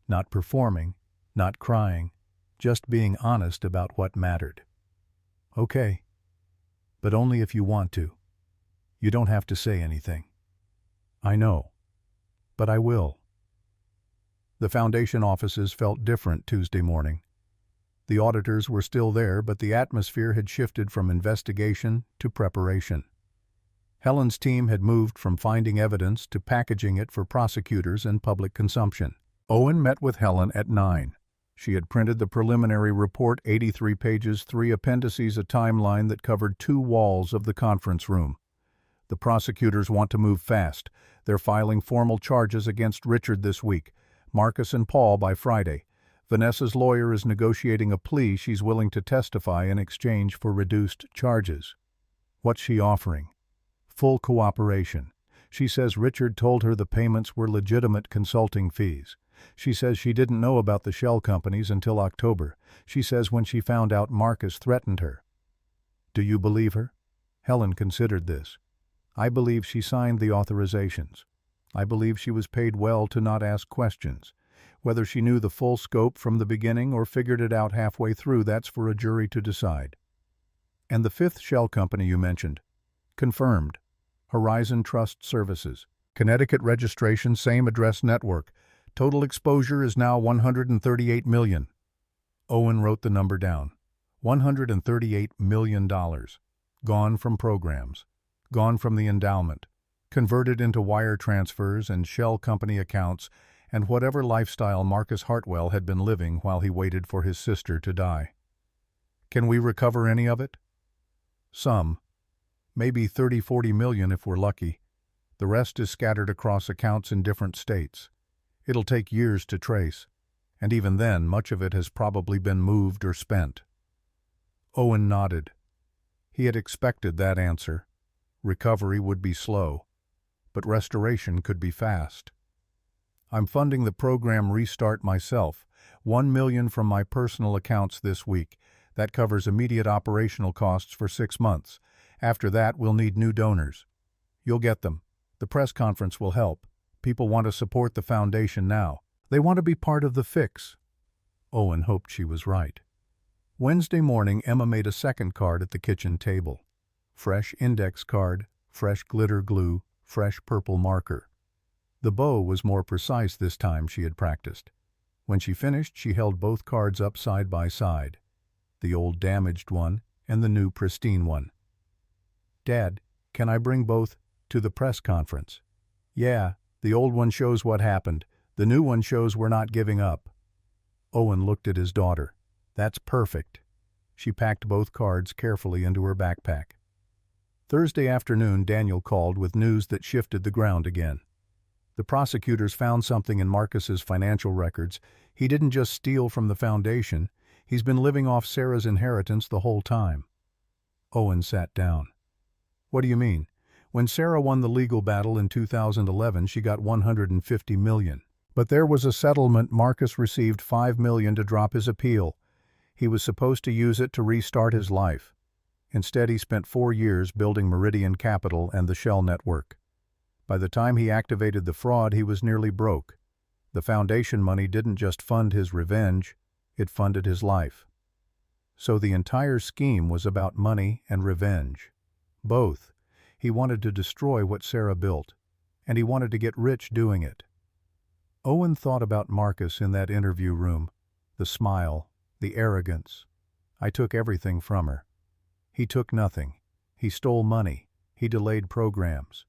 Not performing, not crying, Just being honest about what mattered. Okay. But only if you want to. You don't have to say anything. I know. But I will. The foundation offices felt different Tuesday morning. The auditors were still there, but the atmosphere had shifted from investigation to preparation. Helen's team had moved from finding evidence to packaging it for prosecutors and public consumption. Owen met with Helen at 9. She had printed the preliminary report, 83 pages, 3 appendices, a timeline that covered 2 walls of the conference room. The prosecutors want to move fast. They're filing formal charges against Richard this week, Marcus and Paul by Friday. Vanessa's lawyer is negotiating a plea she's willing to testify in exchange for reduced charges. What's she offering? Full cooperation. She says Richard told her the payments were legitimate consulting fees. She says she didn't know about the shell companies until October. She says when she found out Marcus threatened her. Do you believe her? Helen considered this. I believe she signed the authorizations. I believe she was paid well to not ask questions. Whether she knew the full scope from the beginning or figured it out halfway through, that's for a jury to decide. And the 5th shell company you mentioned? Confirmed. Horizon Trust Services. Connecticut registration, same address network. Total exposure is now $138 million. Owen wrote the number down. $138 million. Gone from programs. Gone from the endowment. Converted into wire transfers and shell company accounts and whatever lifestyle Marcus Hartwell had been living while he waited for his sister to die. Can we recover any of it? Some. Maybe 30-40 million if we're lucky. The rest is scattered across accounts in different states. It'll take years to trace, and even then much of it has probably been moved or spent. Owen nodded. He had expected that answer. Recovery would be slow, but restoration could be fast. I'm funding the program restart myself, $1 million from my personal accounts this week. That covers immediate operational costs for 6 months. After that, we'll need new donors. You'll get them. The press conference will help. People want to support the foundation now. They want to be part of the fix. Owen hoped she was right. Wednesday morning, Emma made a second card at the kitchen table. Fresh index card, fresh glitter glue, fresh purple marker. The bow was more precise this time, she had practiced. When she finished, she held both cards up side by side, the old damaged one and the new pristine one. Dad, can I bring both to the press conference? Yeah, the old one shows what happened. The new one shows we're not giving up. Owen looked at his daughter. That's perfect. She packed both cards carefully into her backpack. Thursday afternoon, Daniel called with news that shifted the ground again. The prosecutors found something in Marcus's financial records. He didn't just steal from the foundation. He's been living off Sarah's inheritance the whole time. Owen sat down. What do you mean? When Sarah won the legal battle in 2011, she got $150 million. But there was a settlement. Marcus received $5 million to drop his appeal. He was supposed to use it to restart his life. Instead, he spent 4 years building Meridian Capital and the Shell Network. By the time he activated the fraud, he was nearly broke. The foundation money didn't just fund his revenge, it funded his life. So the entire scheme was about money and revenge. Both. He wanted to destroy what Sarah built, and he wanted to get rich doing it. Owen thought about Marcus in that interview room. The smile, the arrogance. I took everything from her. He took nothing. He stole money. He delayed programs.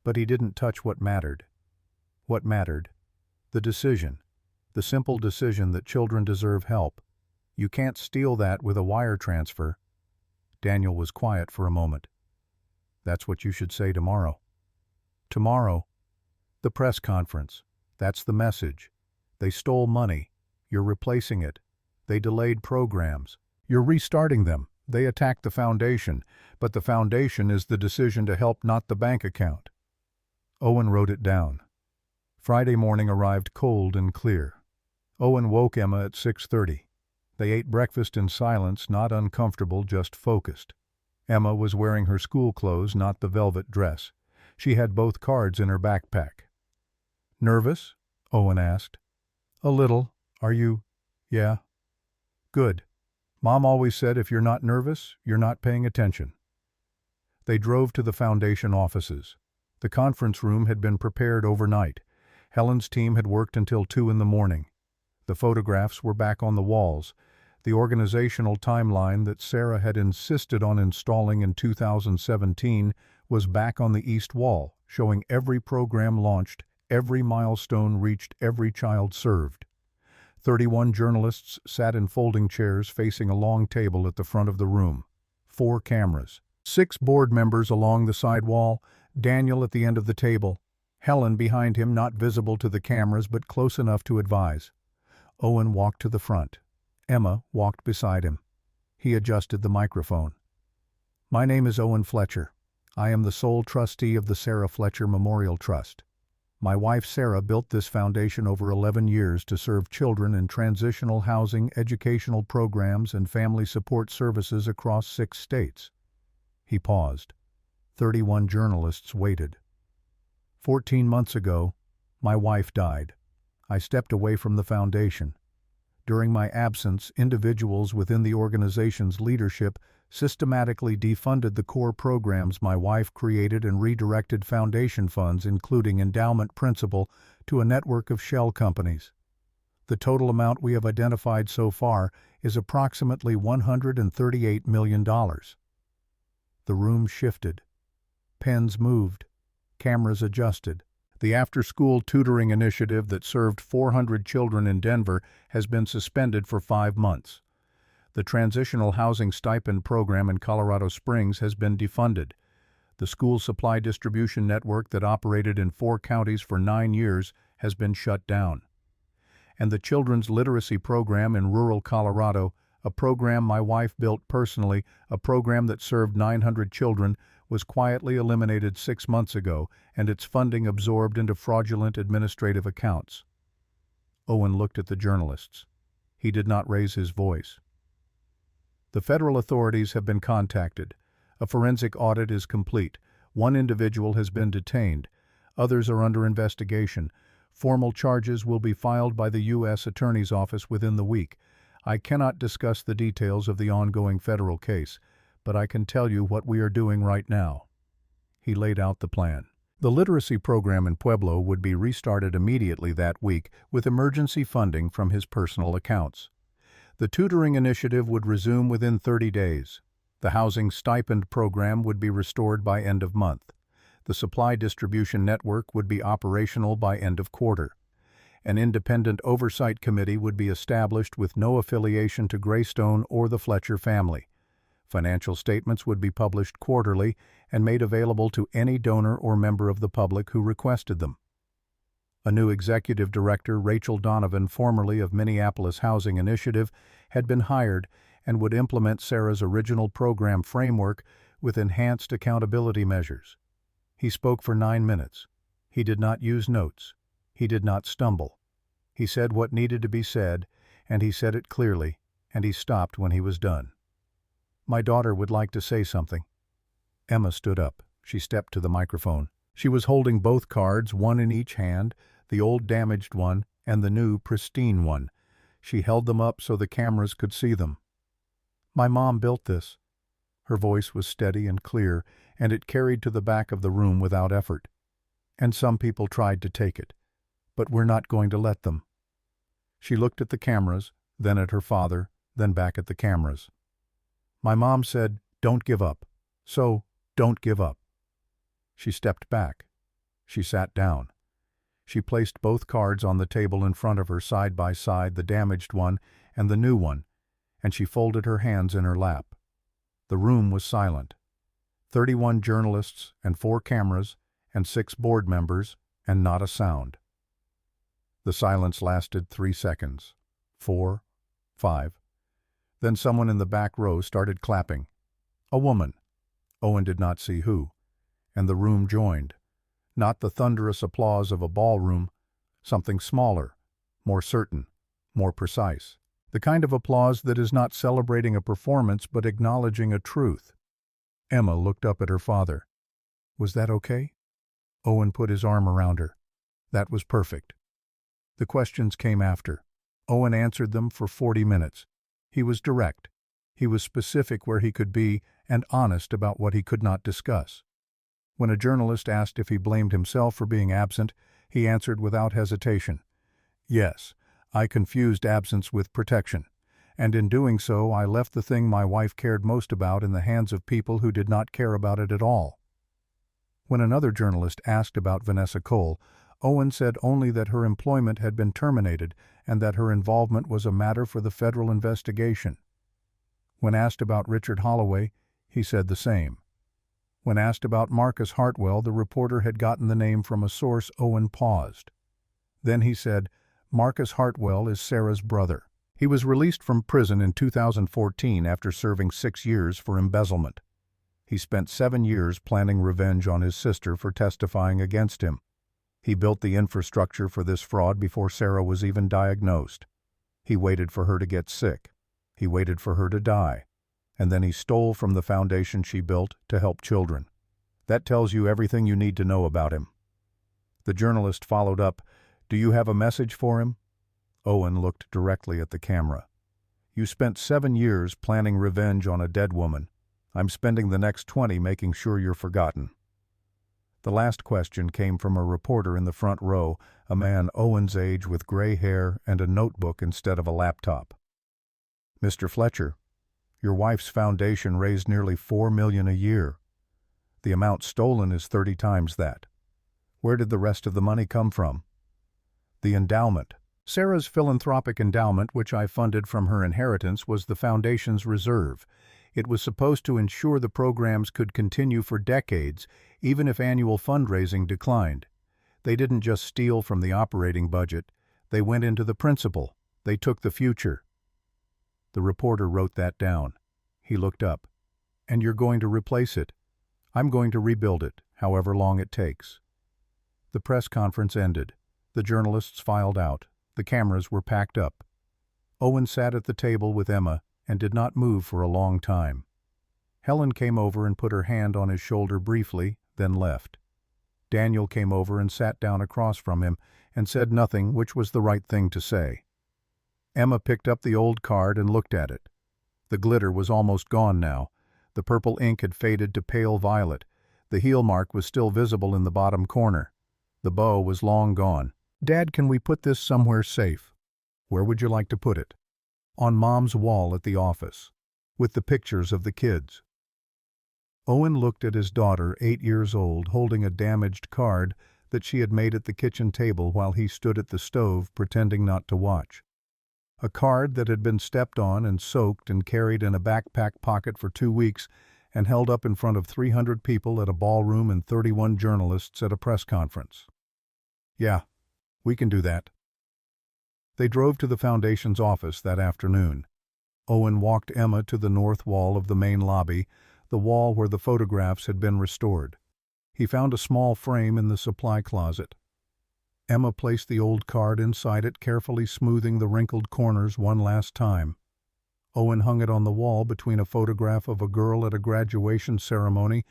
But he didn't touch what mattered. What mattered? The decision. The simple decision that children deserve help. You can't steal that with a wire transfer. Daniel was quiet for a moment. That's what you should say tomorrow. Tomorrow? The press conference. That's the message. They stole money. You're replacing it. They delayed programs. You're restarting them. They attacked the foundation, but the foundation is the decision to help, not the bank account. Owen wrote it down. Friday morning arrived cold and clear. Owen woke Emma at 6:30. They ate breakfast in silence, not uncomfortable, just focused. Emma was wearing her school clothes, not the velvet dress. She had both cards in her backpack. Nervous? Owen asked. A little. Are you? Yeah. Good. Mom always said if you're not nervous, you're not paying attention. They drove to the foundation offices. The conference room had been prepared overnight. Helen's team had worked until 2 in the morning. The photographs were back on the walls. The organizational timeline that Sarah had insisted on installing in 2017 was back on the east wall, showing every program launched, every milestone reached, every child served. 31 journalists sat in folding chairs facing a long table at the front of the room. 4 cameras. 6 board members along the side wall, Daniel at the end of the table, Helen behind him, not visible to the cameras but close enough to advise. Owen walked to the front. Emma walked beside him. He adjusted the microphone. My name is Owen Fletcher. I am the sole trustee of the Sarah Fletcher Memorial Trust. My wife Sarah built this foundation over 11 years to serve children in transitional housing, educational programs, and family support services across 6 states. He paused. 31 journalists waited. 14 months ago, my wife died. I stepped away from the foundation. During my absence, individuals within the organization's leadership systematically defunded the core programs my wife created and redirected foundation funds, including endowment principal, to a network of shell companies. The total amount we have identified so far is approximately $138 million. The room shifted. Pens moved. Cameras adjusted. The after-school tutoring initiative that served 400 children in Denver has been suspended for 5 months. The Transitional Housing Stipend Program in Colorado Springs has been defunded. The school supply distribution network that operated in 4 counties for 9 years has been shut down. And the Children's Literacy Program in rural Colorado, a program my wife built personally, a program that served 900 children, was quietly eliminated 6 months ago and its funding absorbed into fraudulent administrative accounts. Owen looked at the journalists. He did not raise his voice. The federal authorities have been contacted. A forensic audit is complete. 1 individual has been detained. Others are under investigation. Formal charges will be filed by the U.S. Attorney's Office within the week. I cannot discuss the details of the ongoing federal case, but I can tell you what we are doing right now. He laid out the plan. The literacy program in Pueblo would be restarted immediately that week with emergency funding from his personal accounts. The tutoring initiative would resume within 30 days. The housing stipend program would be restored by end of month. The supply distribution network would be operational by end of quarter. An independent oversight committee would be established with no affiliation to Greystone or the Fletcher family. Financial statements would be published quarterly and made available to any donor or member of the public who requested them. A new executive director, Rachel Donovan, formerly of Minneapolis Housing Initiative, had been hired and would implement Sarah's original program framework with enhanced accountability measures. He spoke for 9 minutes. He did not use notes. He did not stumble. He said what needed to be said, and he said it clearly, and he stopped when he was done. My daughter would like to say something. Emma stood up. She stepped to the microphone. She was holding both cards, one in each hand, the old damaged one and the new pristine one. She held them up so the cameras could see them. My mom built this. Her voice was steady and clear, and it carried to the back of the room without effort. And some people tried to take it, but we're not going to let them. She looked at the cameras, then at her father, then back at the cameras. My mom said, "Don't give up. So, don't give up." She stepped back. She sat down. She placed both cards on the table in front of her side by side, the damaged one and the new one, and she folded her hands in her lap. The room was silent. 31 journalists and 4 cameras and 6 board members and not a sound. The silence lasted 3 seconds. 4, 5. Then someone in the back row started clapping. A woman. Owen did not see who. And the room joined. Not the thunderous applause of a ballroom, something smaller, more certain, more precise. The kind of applause that is not celebrating a performance but acknowledging a truth. Emma looked up at her father. Was that okay? Owen put his arm around her. That was perfect. The questions came after. Owen answered them for 40 minutes. He was direct. He was specific where he could be and honest about what he could not discuss. When a journalist asked if he blamed himself for being absent, he answered without hesitation, "Yes, I confused absence with protection, and in doing so I left the thing my wife cared most about in the hands of people who did not care about it at all." When another journalist asked about Vanessa Cole, Owen said only that her employment had been terminated and that her involvement was a matter for the federal investigation. When asked about Richard Holloway, he said the same. When asked about Marcus Hartwell, the reporter had gotten the name from a source. Owen paused. Then he said, "Marcus Hartwell is Sarah's brother. He was released from prison in 2014 after serving 6 years for embezzlement. He spent 7 years planning revenge on his sister for testifying against him. He built the infrastructure for this fraud before Sarah was even diagnosed. He waited for her to get sick. He waited for her to die. And then he stole from the foundation she built to help children. That tells you everything you need to know about him." The journalist followed up, "Do you have a message for him?" Owen looked directly at the camera. "You spent 7 years planning revenge on a dead woman. I'm spending the next 20 making sure you're forgotten." The last question came from a reporter in the front row, a man Owen's age with gray hair and a notebook instead of a laptop. "Mr. Fletcher, your wife's foundation raised nearly $4 million a year. The amount stolen is 30 times that. Where did the rest of the money come from?" "The endowment. Sarah's philanthropic endowment, which I funded from her inheritance, was the foundation's reserve. It was supposed to ensure the programs could continue for decades, even if annual fundraising declined. They didn't just steal from the operating budget. They went into the principal. They took the future." The reporter wrote that down. He looked up. "And you're going to replace it?" "I'm going to rebuild it, however long it takes." The press conference ended. The journalists filed out. The cameras were packed up. Owen sat at the table with Emma and did not move for a long time. Helen came over and put her hand on his shoulder briefly, then left. Daniel came over and sat down across from him and said nothing, which was the right thing to say. Emma picked up the old card and looked at it. The glitter was almost gone now. The purple ink had faded to pale violet. The heel mark was still visible in the bottom corner. The bow was long gone. "Dad, can we put this somewhere safe?" "Where would you like to put it?" "On Mom's wall at the office, with the pictures of the kids." Owen looked at his daughter, 8 years old, holding a damaged card that she had made at the kitchen table while he stood at the stove pretending not to watch. A card that had been stepped on and soaked and carried in a backpack pocket for 2 weeks and held up in front of 300 people at a ballroom and 31 journalists at a press conference. "Yeah, we can do that." They drove to the foundation's office that afternoon. Owen walked Emma to the north wall of the main lobby, the wall where the photographs had been restored. He found a small frame in the supply closet. Emma placed the old card inside it, carefully smoothing the wrinkled corners one last time. Owen hung it on the wall between a photograph of a girl at a graduation ceremony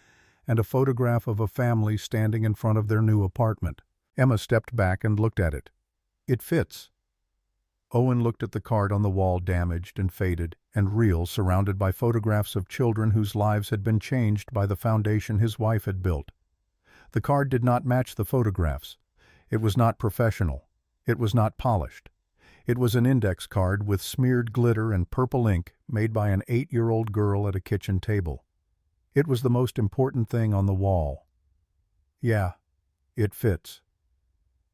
and a photograph of a family standing in front of their new apartment. Emma stepped back and looked at it. "It fits." Owen looked at the card on the wall, damaged and faded and real, surrounded by photographs of children whose lives had been changed by the foundation his wife had built. The card did not match the photographs. It was not professional. It was not polished. It was an index card with smeared glitter and purple ink made by an 8-year-old girl at a kitchen table. It was the most important thing on the wall. "Yeah, it fits."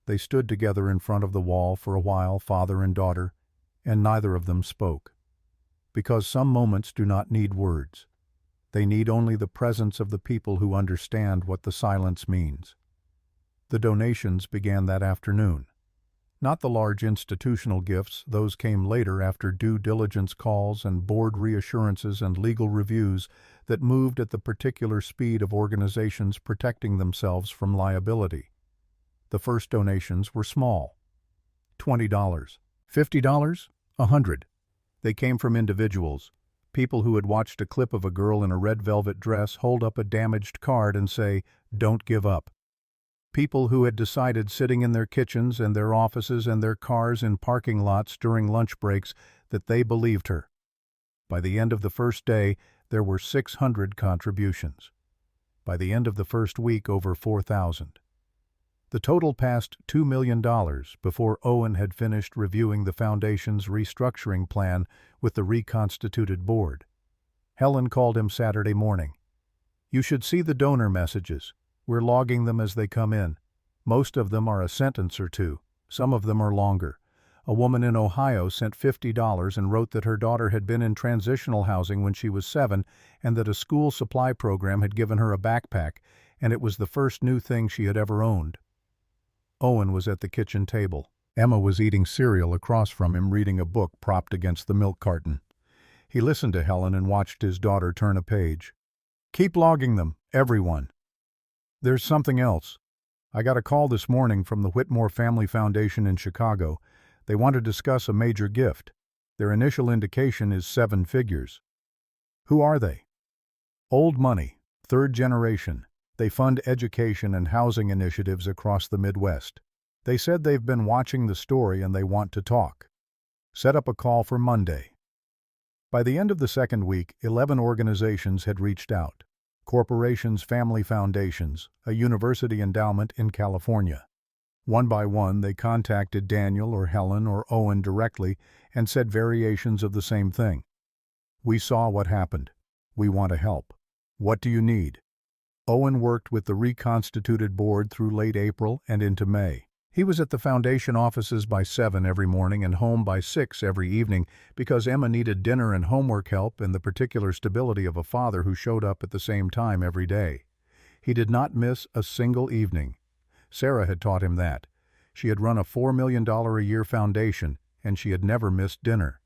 They stood together in front of the wall for a while, father and daughter, and neither of them spoke. Because some moments do not need words. They need only the presence of the people who understand what the silence means. The donations began that afternoon. Not the large institutional gifts, those came later after due diligence calls and board reassurances and legal reviews that moved at the particular speed of organizations protecting themselves from liability. The first donations were small. $20, $50, $100. They came from individuals, people who had watched a clip of a girl in a red velvet dress hold up a damaged card and say, "Don't give up." People who had decided sitting in their kitchens and their offices and their cars in parking lots during lunch breaks that they believed her. By the end of the first day, there were 600 contributions. By the end of the first week, over 4,000. The total passed $2 million before Owen had finished reviewing the foundation's restructuring plan with the reconstituted board. Helen called him Saturday morning. "You should see the donor messages. We're logging them as they come in. Most of them are a sentence or two. Some of them are longer. A woman in Ohio sent $50 and wrote that her daughter had been in transitional housing when she was 7 and that a school supply program had given her a backpack, and it was the first new thing she had ever owned." Owen was at the kitchen table. Emma was eating cereal across from him, reading a book propped against the milk carton. He listened to Helen and watched his daughter turn a page. "Keep logging them, everyone. There's something else. I got a call this morning from the Whitmore Family Foundation in Chicago. They want to discuss a major gift. Their initial indication is 7 figures. Who are they? Old money, 3rd generation. They fund education and housing initiatives across the Midwest. They said they've been watching the story and they want to talk. Set up a call for Monday." By the end of the second week, 11 organizations had reached out. Corporations, family foundations, a university endowment in California. One by one, they contacted Daniel or Helen or Owen directly and said variations of the same thing. "We saw what happened. We want to help. What do you need?" Owen worked with the reconstituted board through late April and into May. He was at the foundation offices by 7 every morning and home by 6 every evening because Emma needed dinner and homework help and the particular stability of a father who showed up at the same time every day. He did not miss a single evening. Sarah had taught him that. She had run a $4 million a year foundation, and she had never missed dinner.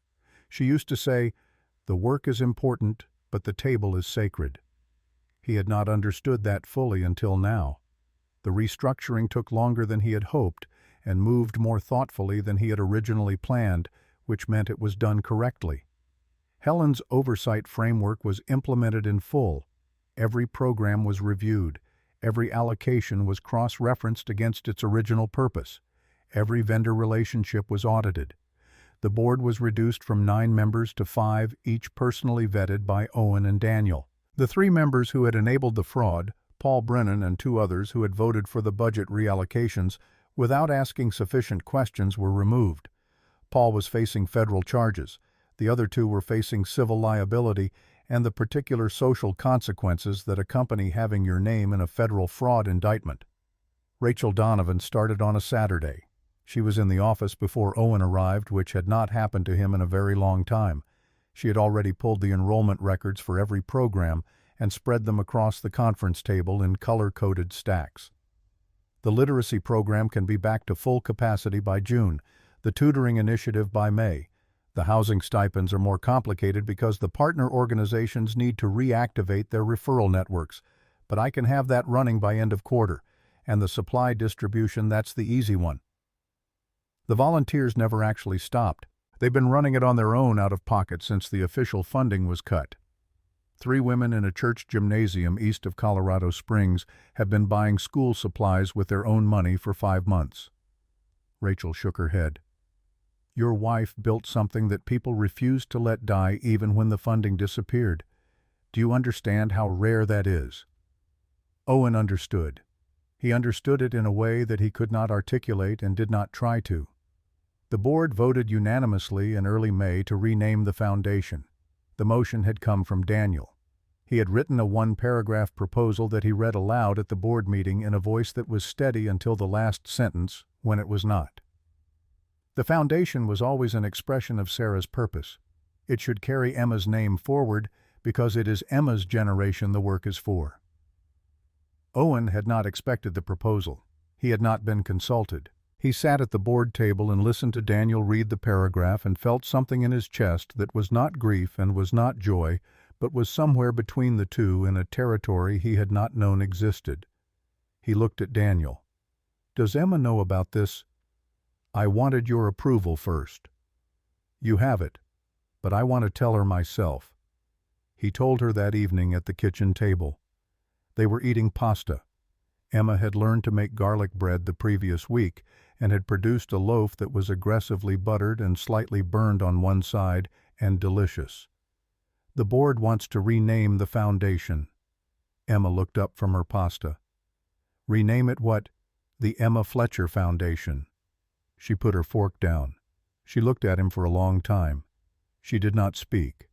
She used to say, "The work is important, but the table is sacred." He had not understood that fully until now. The restructuring took longer than he had hoped and moved more thoughtfully than he had originally planned, which meant it was done correctly. Helen's oversight framework was implemented in full. Every program was reviewed. Every allocation was cross-referenced against its original purpose. Every vendor relationship was audited. The board was reduced from 9 members to 5, each personally vetted by Owen and Daniel. The 3 members who had enabled the fraud, Paul Brennan and 2 others who had voted for the budget reallocations without asking sufficient questions, were removed. Paul was facing federal charges. The other 2 were facing civil liability and the particular social consequences that accompany having your name in a federal fraud indictment. Rachel Donovan started on a Saturday. She was in the office before Owen arrived, which had not happened to him in a very long time. She had already pulled the enrollment records for every program and spread them across the conference table in color-coded stacks. The literacy program can be back to full capacity by June, the tutoring initiative by May. The housing stipends are more complicated because the partner organizations need to reactivate their referral networks, but I can have that running by end of quarter, and the supply distribution, that's the easy one. The volunteers never actually stopped. They've been running it on their own out of pocket since the official funding was cut. 3 women in a church gymnasium east of Colorado Springs have been buying school supplies with their own money for 5 months. Rachel shook her head. "Your wife built something that people refused to let die even when the funding disappeared. Do you understand how rare that is?" Owen understood. He understood it in a way that he could not articulate and did not try to. The board voted unanimously in early May to rename the foundation. The motion had come from Daniel. He had written a 1-paragraph proposal that he read aloud at the board meeting in a voice that was steady until the last sentence, when it was not. The foundation was always an expression of Sarah's purpose. It should carry Emma's name forward because it is Emma's generation the work is for. Owen had not expected the proposal. He had not been consulted. He sat at the board table and listened to Daniel read the paragraph and felt something in his chest that was not grief and was not joy, but was somewhere between the two in a territory he had not known existed. He looked at Daniel. "Does Emma know about this?" "I wanted your approval first." "You have it, but I want to tell her myself." He told her that evening at the kitchen table. They were eating pasta. Emma had learned to make garlic bread the previous week and had produced a loaf that was aggressively buttered and slightly burned on one side and delicious. The board wants to rename the foundation. Emma looked up from her pasta. Rename it what? The Emma Fletcher Foundation. She put her fork down. She looked at him for a long time. She did not speak.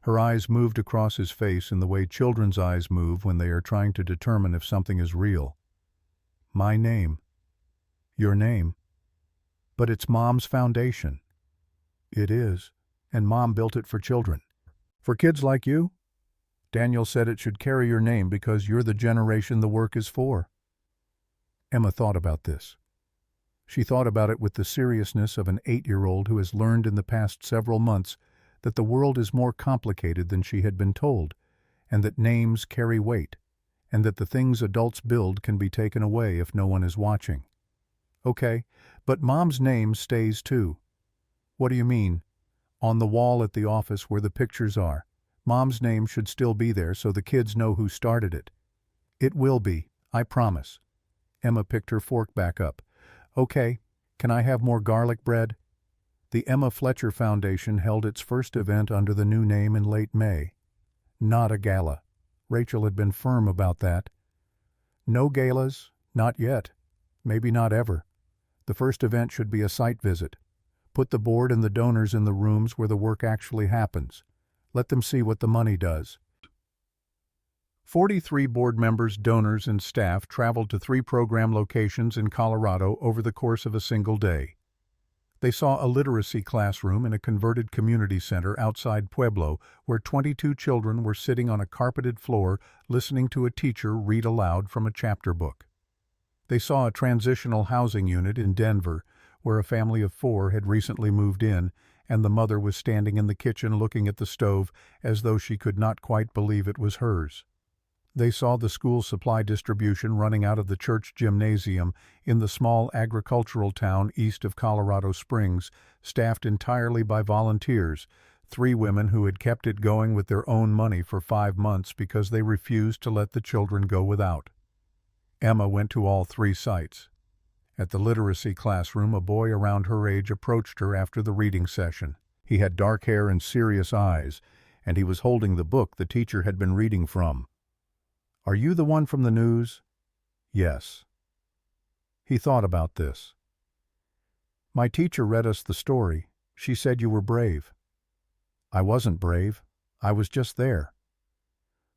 Her eyes moved across his face in the way children's eyes move when they are trying to determine if something is real. My name. Your name. But it's Mom's foundation. It is, and Mom built it for children. For kids like you? Daniel said it should carry your name because you're the generation the work is for. Emma thought about this. She thought about it with the seriousness of an 8-year-old who has learned in the past several months that the world is more complicated than she had been told, and that names carry weight, and that the things adults build can be taken away if no one is watching. Okay, but Mom's name stays too. What do you mean? On the wall at the office where the pictures are. Mom's name should still be there so the kids know who started it. It will be, I promise. Emma picked her fork back up. Okay, can I have more garlic bread? The Emma Fletcher Foundation held its first event under the new name in late May. Not a gala. Rachel had been firm about that. No galas, not yet. Maybe not ever. The first event should be a site visit. Put the board and the donors in the rooms where the work actually happens. Let them see what the money does. 43 board members, donors, and staff traveled to 3 program locations in Colorado over the course of a single day. They saw a literacy classroom in a converted community center outside Pueblo where 22 children were sitting on a carpeted floor listening to a teacher read aloud from a chapter book. They saw a transitional housing unit in Denver where a family of 4 had recently moved in, and the mother was standing in the kitchen looking at the stove as though she could not quite believe it was hers. They saw the school supply distribution running out of the church gymnasium in the small agricultural town east of Colorado Springs, staffed entirely by volunteers, 3 women who had kept it going with their own money for 5 months because they refused to let the children go without. Emma went to all 3 sites. At the literacy classroom, a boy around her age approached her after the reading session. He had dark hair and serious eyes, and he was holding the book the teacher had been reading from. Are you the one from the news? Yes. He thought about this. My teacher read us the story. She said you were brave. I wasn't brave. I was just there.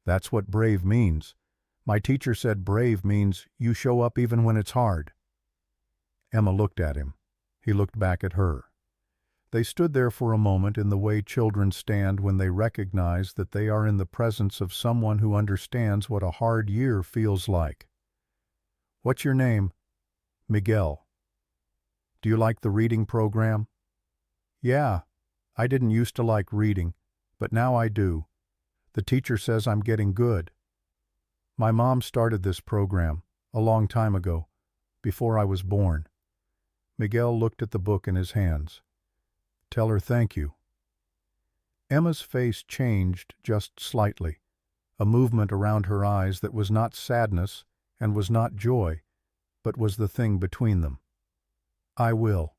That's what brave means. My teacher said brave means you show up even when it's hard. Emma looked at him. He looked back at her. They stood there for a moment in the way children stand when they recognize that they are in the presence of someone who understands what a hard year feels like. What's your name? Miguel. Do you like the reading program? Yeah, I didn't used to like reading, but now I do. The teacher says I'm getting good. My mom started this program a long time ago, before I was born. Miguel looked at the book in his hands. Tell her thank you. Emma's face changed just slightly, a movement around her eyes that was not sadness and was not joy, but was the thing between them. I will.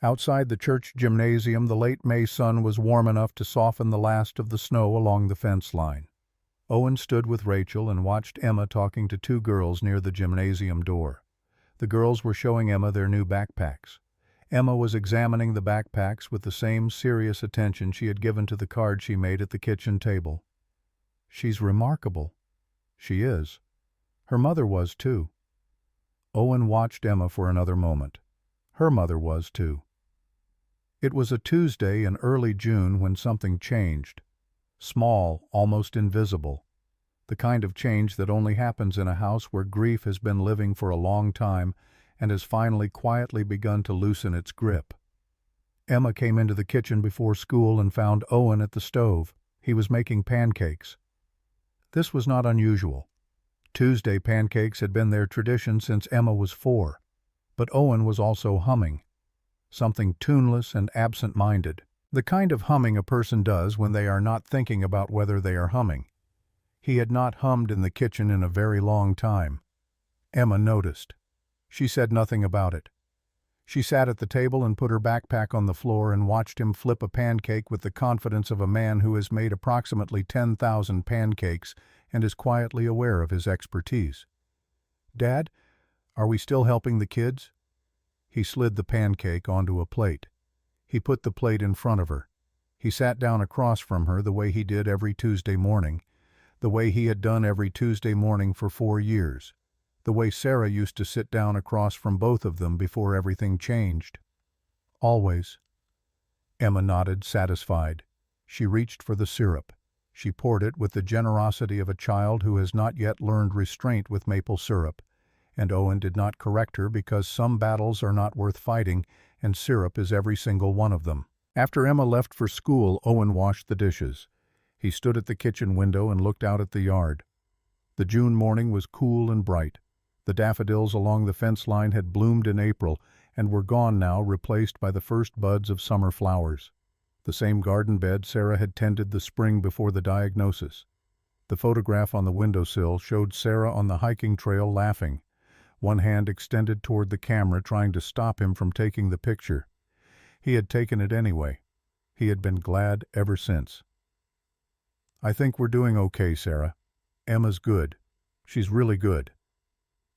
Outside the church gymnasium, the late May sun was warm enough to soften the last of the snow along the fence line. Owen stood with Rachel and watched Emma talking to 2 girls near the gymnasium door. The girls were showing Emma their new backpacks. Emma was examining the backpacks with the same serious attention she had given to the card she made at the kitchen table. She's remarkable. She is. Her mother was too. Owen watched Emma for another moment. Her mother was too. It was a Tuesday in early June when something changed. Small, almost invisible. The kind of change that only happens in a house where grief has been living for a long time and has finally quietly begun to loosen its grip. Emma came into the kitchen before school and found Owen at the stove. He was making pancakes. This was not unusual. Tuesday pancakes had been their tradition since Emma was 4. But Owen was also humming. Something tuneless and absent-minded. The kind of humming a person does when they are not thinking about whether they are humming. He had not hummed in the kitchen in a very long time. Emma noticed. She said nothing about it. She sat at the table and put her backpack on the floor and watched him flip a pancake with the confidence of a man who has made approximately 10,000 pancakes and is quietly aware of his expertise. "Dad, are we still helping the kids?" He slid the pancake onto a plate. He put the plate in front of her. He sat down across from her the way he did every Tuesday morning, the way he had done every Tuesday morning for 4 years, the way Sarah used to sit down across from both of them before everything changed. Always. Emma nodded, satisfied. She reached for the syrup. She poured it with the generosity of a child who has not yet learned restraint with maple syrup, and Owen did not correct her because some battles are not worth fighting, and syrup is every single one of them. After Emma left for school, Owen washed the dishes. He stood at the kitchen window and looked out at the yard. The June morning was cool and bright. The daffodils along the fence line had bloomed in April and were gone now, replaced by the first buds of summer flowers. The same garden bed Sarah had tended the spring before the diagnosis. The photograph on the windowsill showed Sarah on the hiking trail laughing, one hand extended toward the camera trying to stop him from taking the picture. He had taken it anyway. He had been glad ever since. "I think we're doing okay, Sarah. Emma's good. She's really good."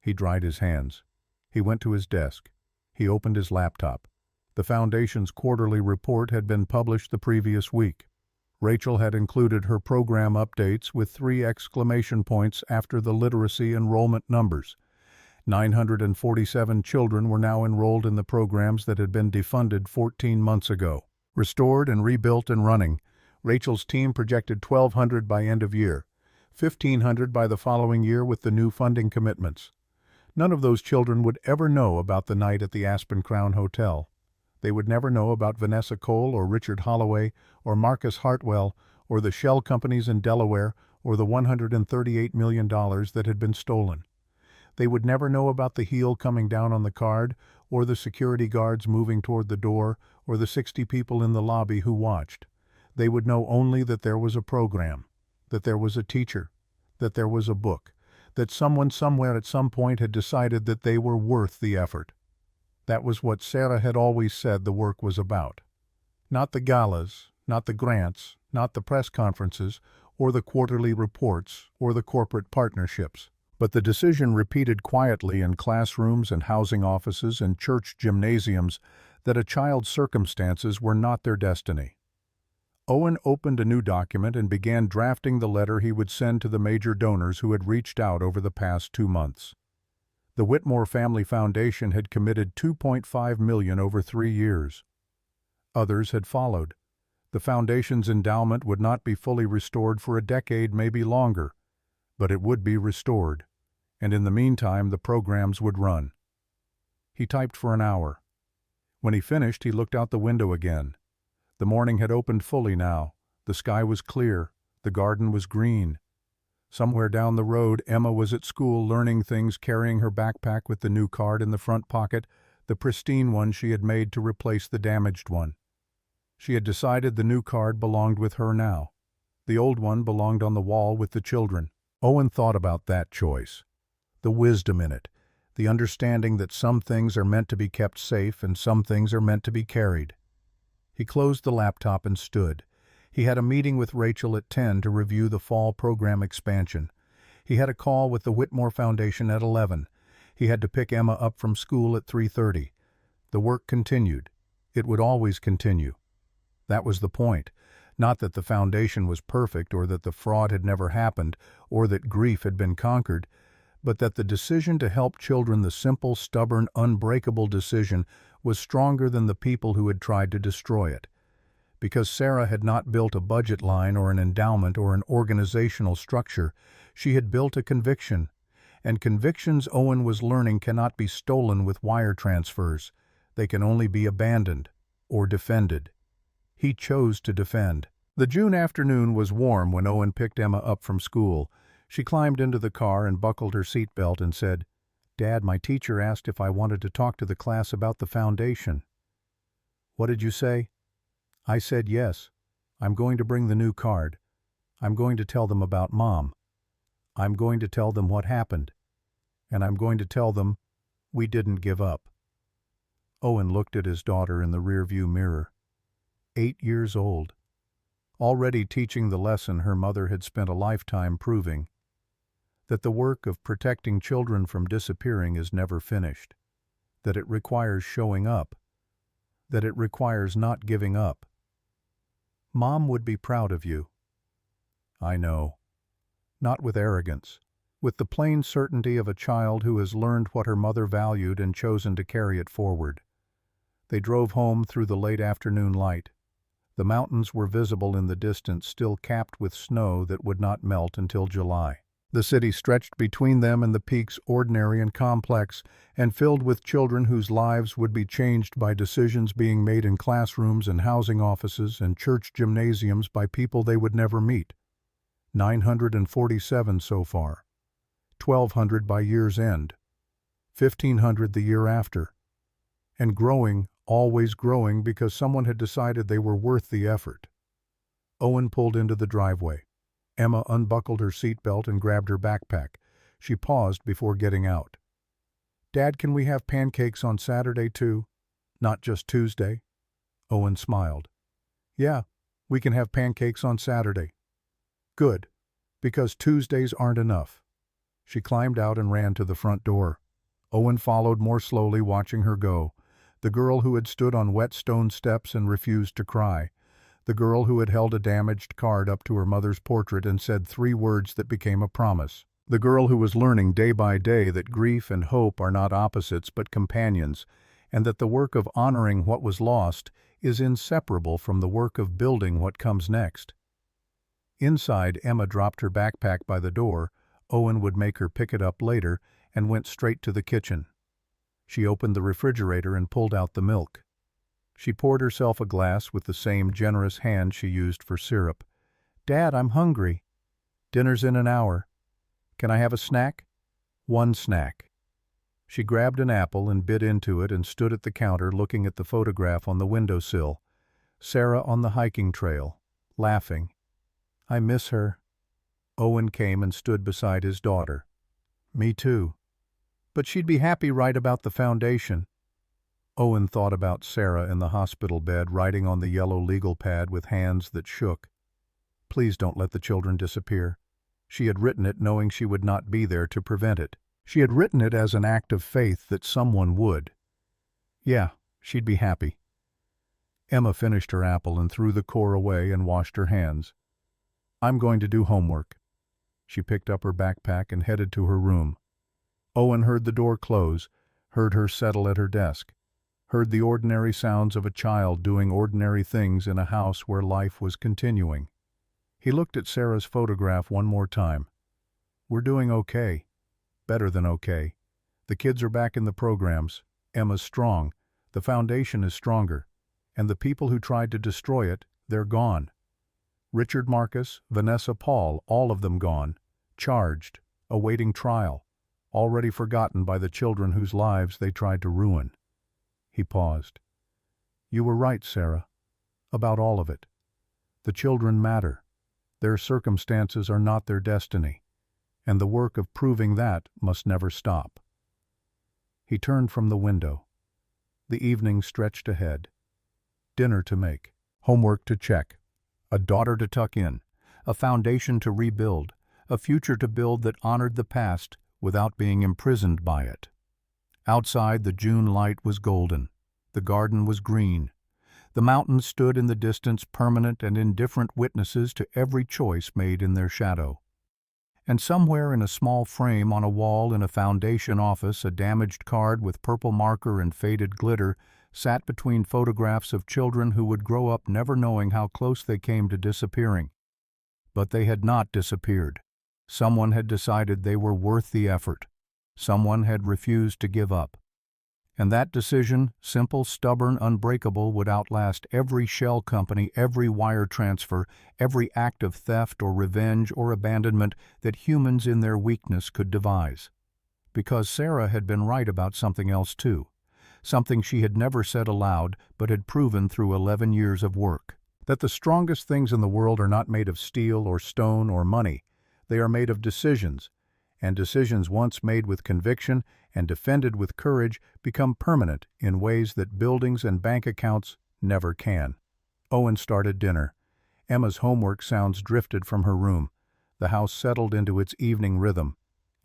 He dried his hands. He went to his desk. He opened his laptop. The Foundation's quarterly report had been published the previous week. Rachel had included her program updates with 3 exclamation points after the literacy enrollment numbers. 947 children were now enrolled in the programs that had been defunded 14 months ago. Restored and rebuilt and running, Rachel's team projected 1,200 by end of year, 1,500 by the following year with the new funding commitments. None of those children would ever know about the night at the Aspen Crown Hotel. They would never know about Vanessa Cole or Richard Holloway or Marcus Hartwell or the shell companies in Delaware or the $138 million that had been stolen. They would never know about the heel coming down on the card or the security guards moving toward the door or the 60 people in the lobby who watched. They would know only that there was a program, that there was a teacher, that there was a book, that someone somewhere at some point had decided that they were worth the effort. That was what Sarah had always said the work was about. Not the galas, not the grants, not the press conferences, or the quarterly reports, or the corporate partnerships, but the decision repeated quietly in classrooms and housing offices and church gymnasiums that a child's circumstances were not their destiny. Owen opened a new document and began drafting the letter he would send to the major donors who had reached out over the past 2 months. The Whitmore Family Foundation had committed $2.5 million over 3 years. Others had followed. The foundation's endowment would not be fully restored for a decade, maybe longer, but it would be restored, and in the meantime the programs would run. He typed for an hour. When he finished, he looked out the window again. The morning had opened fully now. The sky was clear. The garden was green. Somewhere down the road, Emma was at school learning things, carrying her backpack with the new card in the front pocket, the pristine one she had made to replace the damaged one. She had decided the new card belonged with her now. The old one belonged on the wall with the children. Owen thought about that choice. The wisdom in it, the understanding that some things are meant to be kept safe and some things are meant to be carried. He closed the laptop and stood. He had a meeting with Rachel at 10 to review the fall program expansion. He had a call with the Whitmore Foundation at 11. He had to pick Emma up from school at 3:30. The work continued. It would always continue. That was the point. Not that the foundation was perfect or that the fraud had never happened or that grief had been conquered, but that the decision to help children, the simple, stubborn, unbreakable decision, was stronger than the people who had tried to destroy it. Because Sarah had not built a budget line or an endowment or an organizational structure, she had built a conviction. And convictions, Owen was learning, cannot be stolen with wire transfers. They can only be abandoned or defended. He chose to defend. The June afternoon was warm when Owen picked Emma up from school. She climbed into the car and buckled her seatbelt and said, "Dad, my teacher asked if I wanted to talk to the class about the foundation." "What did you say?" "I said yes. I'm going to bring the new card. I'm going to tell them about Mom. I'm going to tell them what happened. And I'm going to tell them we didn't give up." Owen looked at his daughter in the rearview mirror. 8 years old. Already teaching the lesson her mother had spent a lifetime proving, that the work of protecting children from disappearing is never finished, that it requires showing up, that it requires not giving up. Mom would be proud of you. I know. Not with arrogance, with the plain certainty of a child who has learned what her mother valued and chosen to carry it forward. They drove home through the late afternoon light. The mountains were visible in the distance, still capped with snow that would not melt until July. The city stretched between them and the peaks, ordinary and complex, and filled with children whose lives would be changed by decisions being made in classrooms and housing offices and church gymnasiums by people they would never meet. 947 so far. 1,200 by year's end. 1,500 the year after. And growing, always growing, because someone had decided they were worth the effort. Owen pulled into the driveway. Emma unbuckled her seatbelt and grabbed her backpack. She paused before getting out. Dad, can we have pancakes on Saturday too? Not just Tuesday? Owen smiled. Yeah, we can have pancakes on Saturday. Good, because Tuesdays aren't enough. She climbed out and ran to the front door. Owen followed more slowly, watching her go. The girl who had stood on wet stone steps and refused to cry. The girl who had held a damaged card up to her mother's portrait and said 3 words that became a promise. The girl who was learning day by day that grief and hope are not opposites but companions, and that the work of honoring what was lost is inseparable from the work of building what comes next. Inside, Emma dropped her backpack by the door. Owen would make her pick it up later, and went straight to the kitchen. She opened the refrigerator and pulled out the milk. She poured herself a glass with the same generous hand she used for syrup. Dad, I'm hungry. Dinner's in an hour. Can I have a snack? 1 snack. She grabbed an apple and bit into it and stood at the counter looking at the photograph on the windowsill. Sarah on the hiking trail, laughing. I miss her. Owen came and stood beside his daughter. Me too. But she'd be happy right about the foundation. Owen thought about Sarah in the hospital bed, writing on the yellow legal pad with hands that shook. Please don't let the children disappear. She had written it knowing she would not be there to prevent it. She had written it as an act of faith that someone would. Yeah, she'd be happy. Emma finished her apple and threw the core away and washed her hands. I'm going to do homework. She picked up her backpack and headed to her room. Owen heard the door close, heard her settle at her desk, heard the ordinary sounds of a child doing ordinary things in a house where life was continuing. He looked at Sarah's photograph one more time. We're doing okay. Better than okay. The kids are back in the programs. Emma's strong. The foundation is stronger. And the people who tried to destroy it, they're gone. Richard Marcus, Vanessa Cole, all of them gone. Charged. Awaiting trial. Already forgotten by the children whose lives they tried to ruin. He paused. You were right, Sarah. About all of it. The children matter. Their circumstances are not their destiny. And the work of proving that must never stop. He turned from the window. The evening stretched ahead. Dinner to make. Homework to check. A daughter to tuck in. A foundation to rebuild. A future to build that honored the past without being imprisoned by it. Outside, the June light was golden. The garden was green. The mountains stood in the distance, permanent and indifferent witnesses to every choice made in their shadow. And somewhere in a small frame on a wall in a foundation office, a damaged card with purple marker and faded glitter sat between photographs of children who would grow up never knowing how close they came to disappearing. But they had not disappeared. Someone had decided they were worth the effort. Someone had refused to give up. And that decision, simple, stubborn, unbreakable, would outlast every shell company, every wire transfer, every act of theft or revenge or abandonment that humans in their weakness could devise. Because Sarah had been right about something else too. Something she had never said aloud but had proven through 11 years of work. That the strongest things in the world are not made of steel or stone or money. They are made of decisions, and decisions once made with conviction and defended with courage, become permanent in ways that buildings and bank accounts never can. Owen started dinner. Emma's homework sounds drifted from her room. The house settled into its evening rhythm.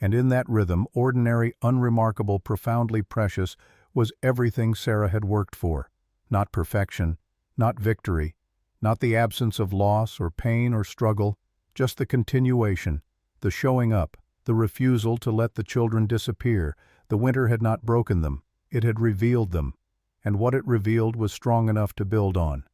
And in that rhythm, ordinary, unremarkable, profoundly precious, was everything Sarah had worked for. Not perfection, not victory, not the absence of loss or pain or struggle, just the continuation, the showing up, the refusal to let the children disappear. The winter had not broken them, it had revealed them, and what it revealed was strong enough to build on.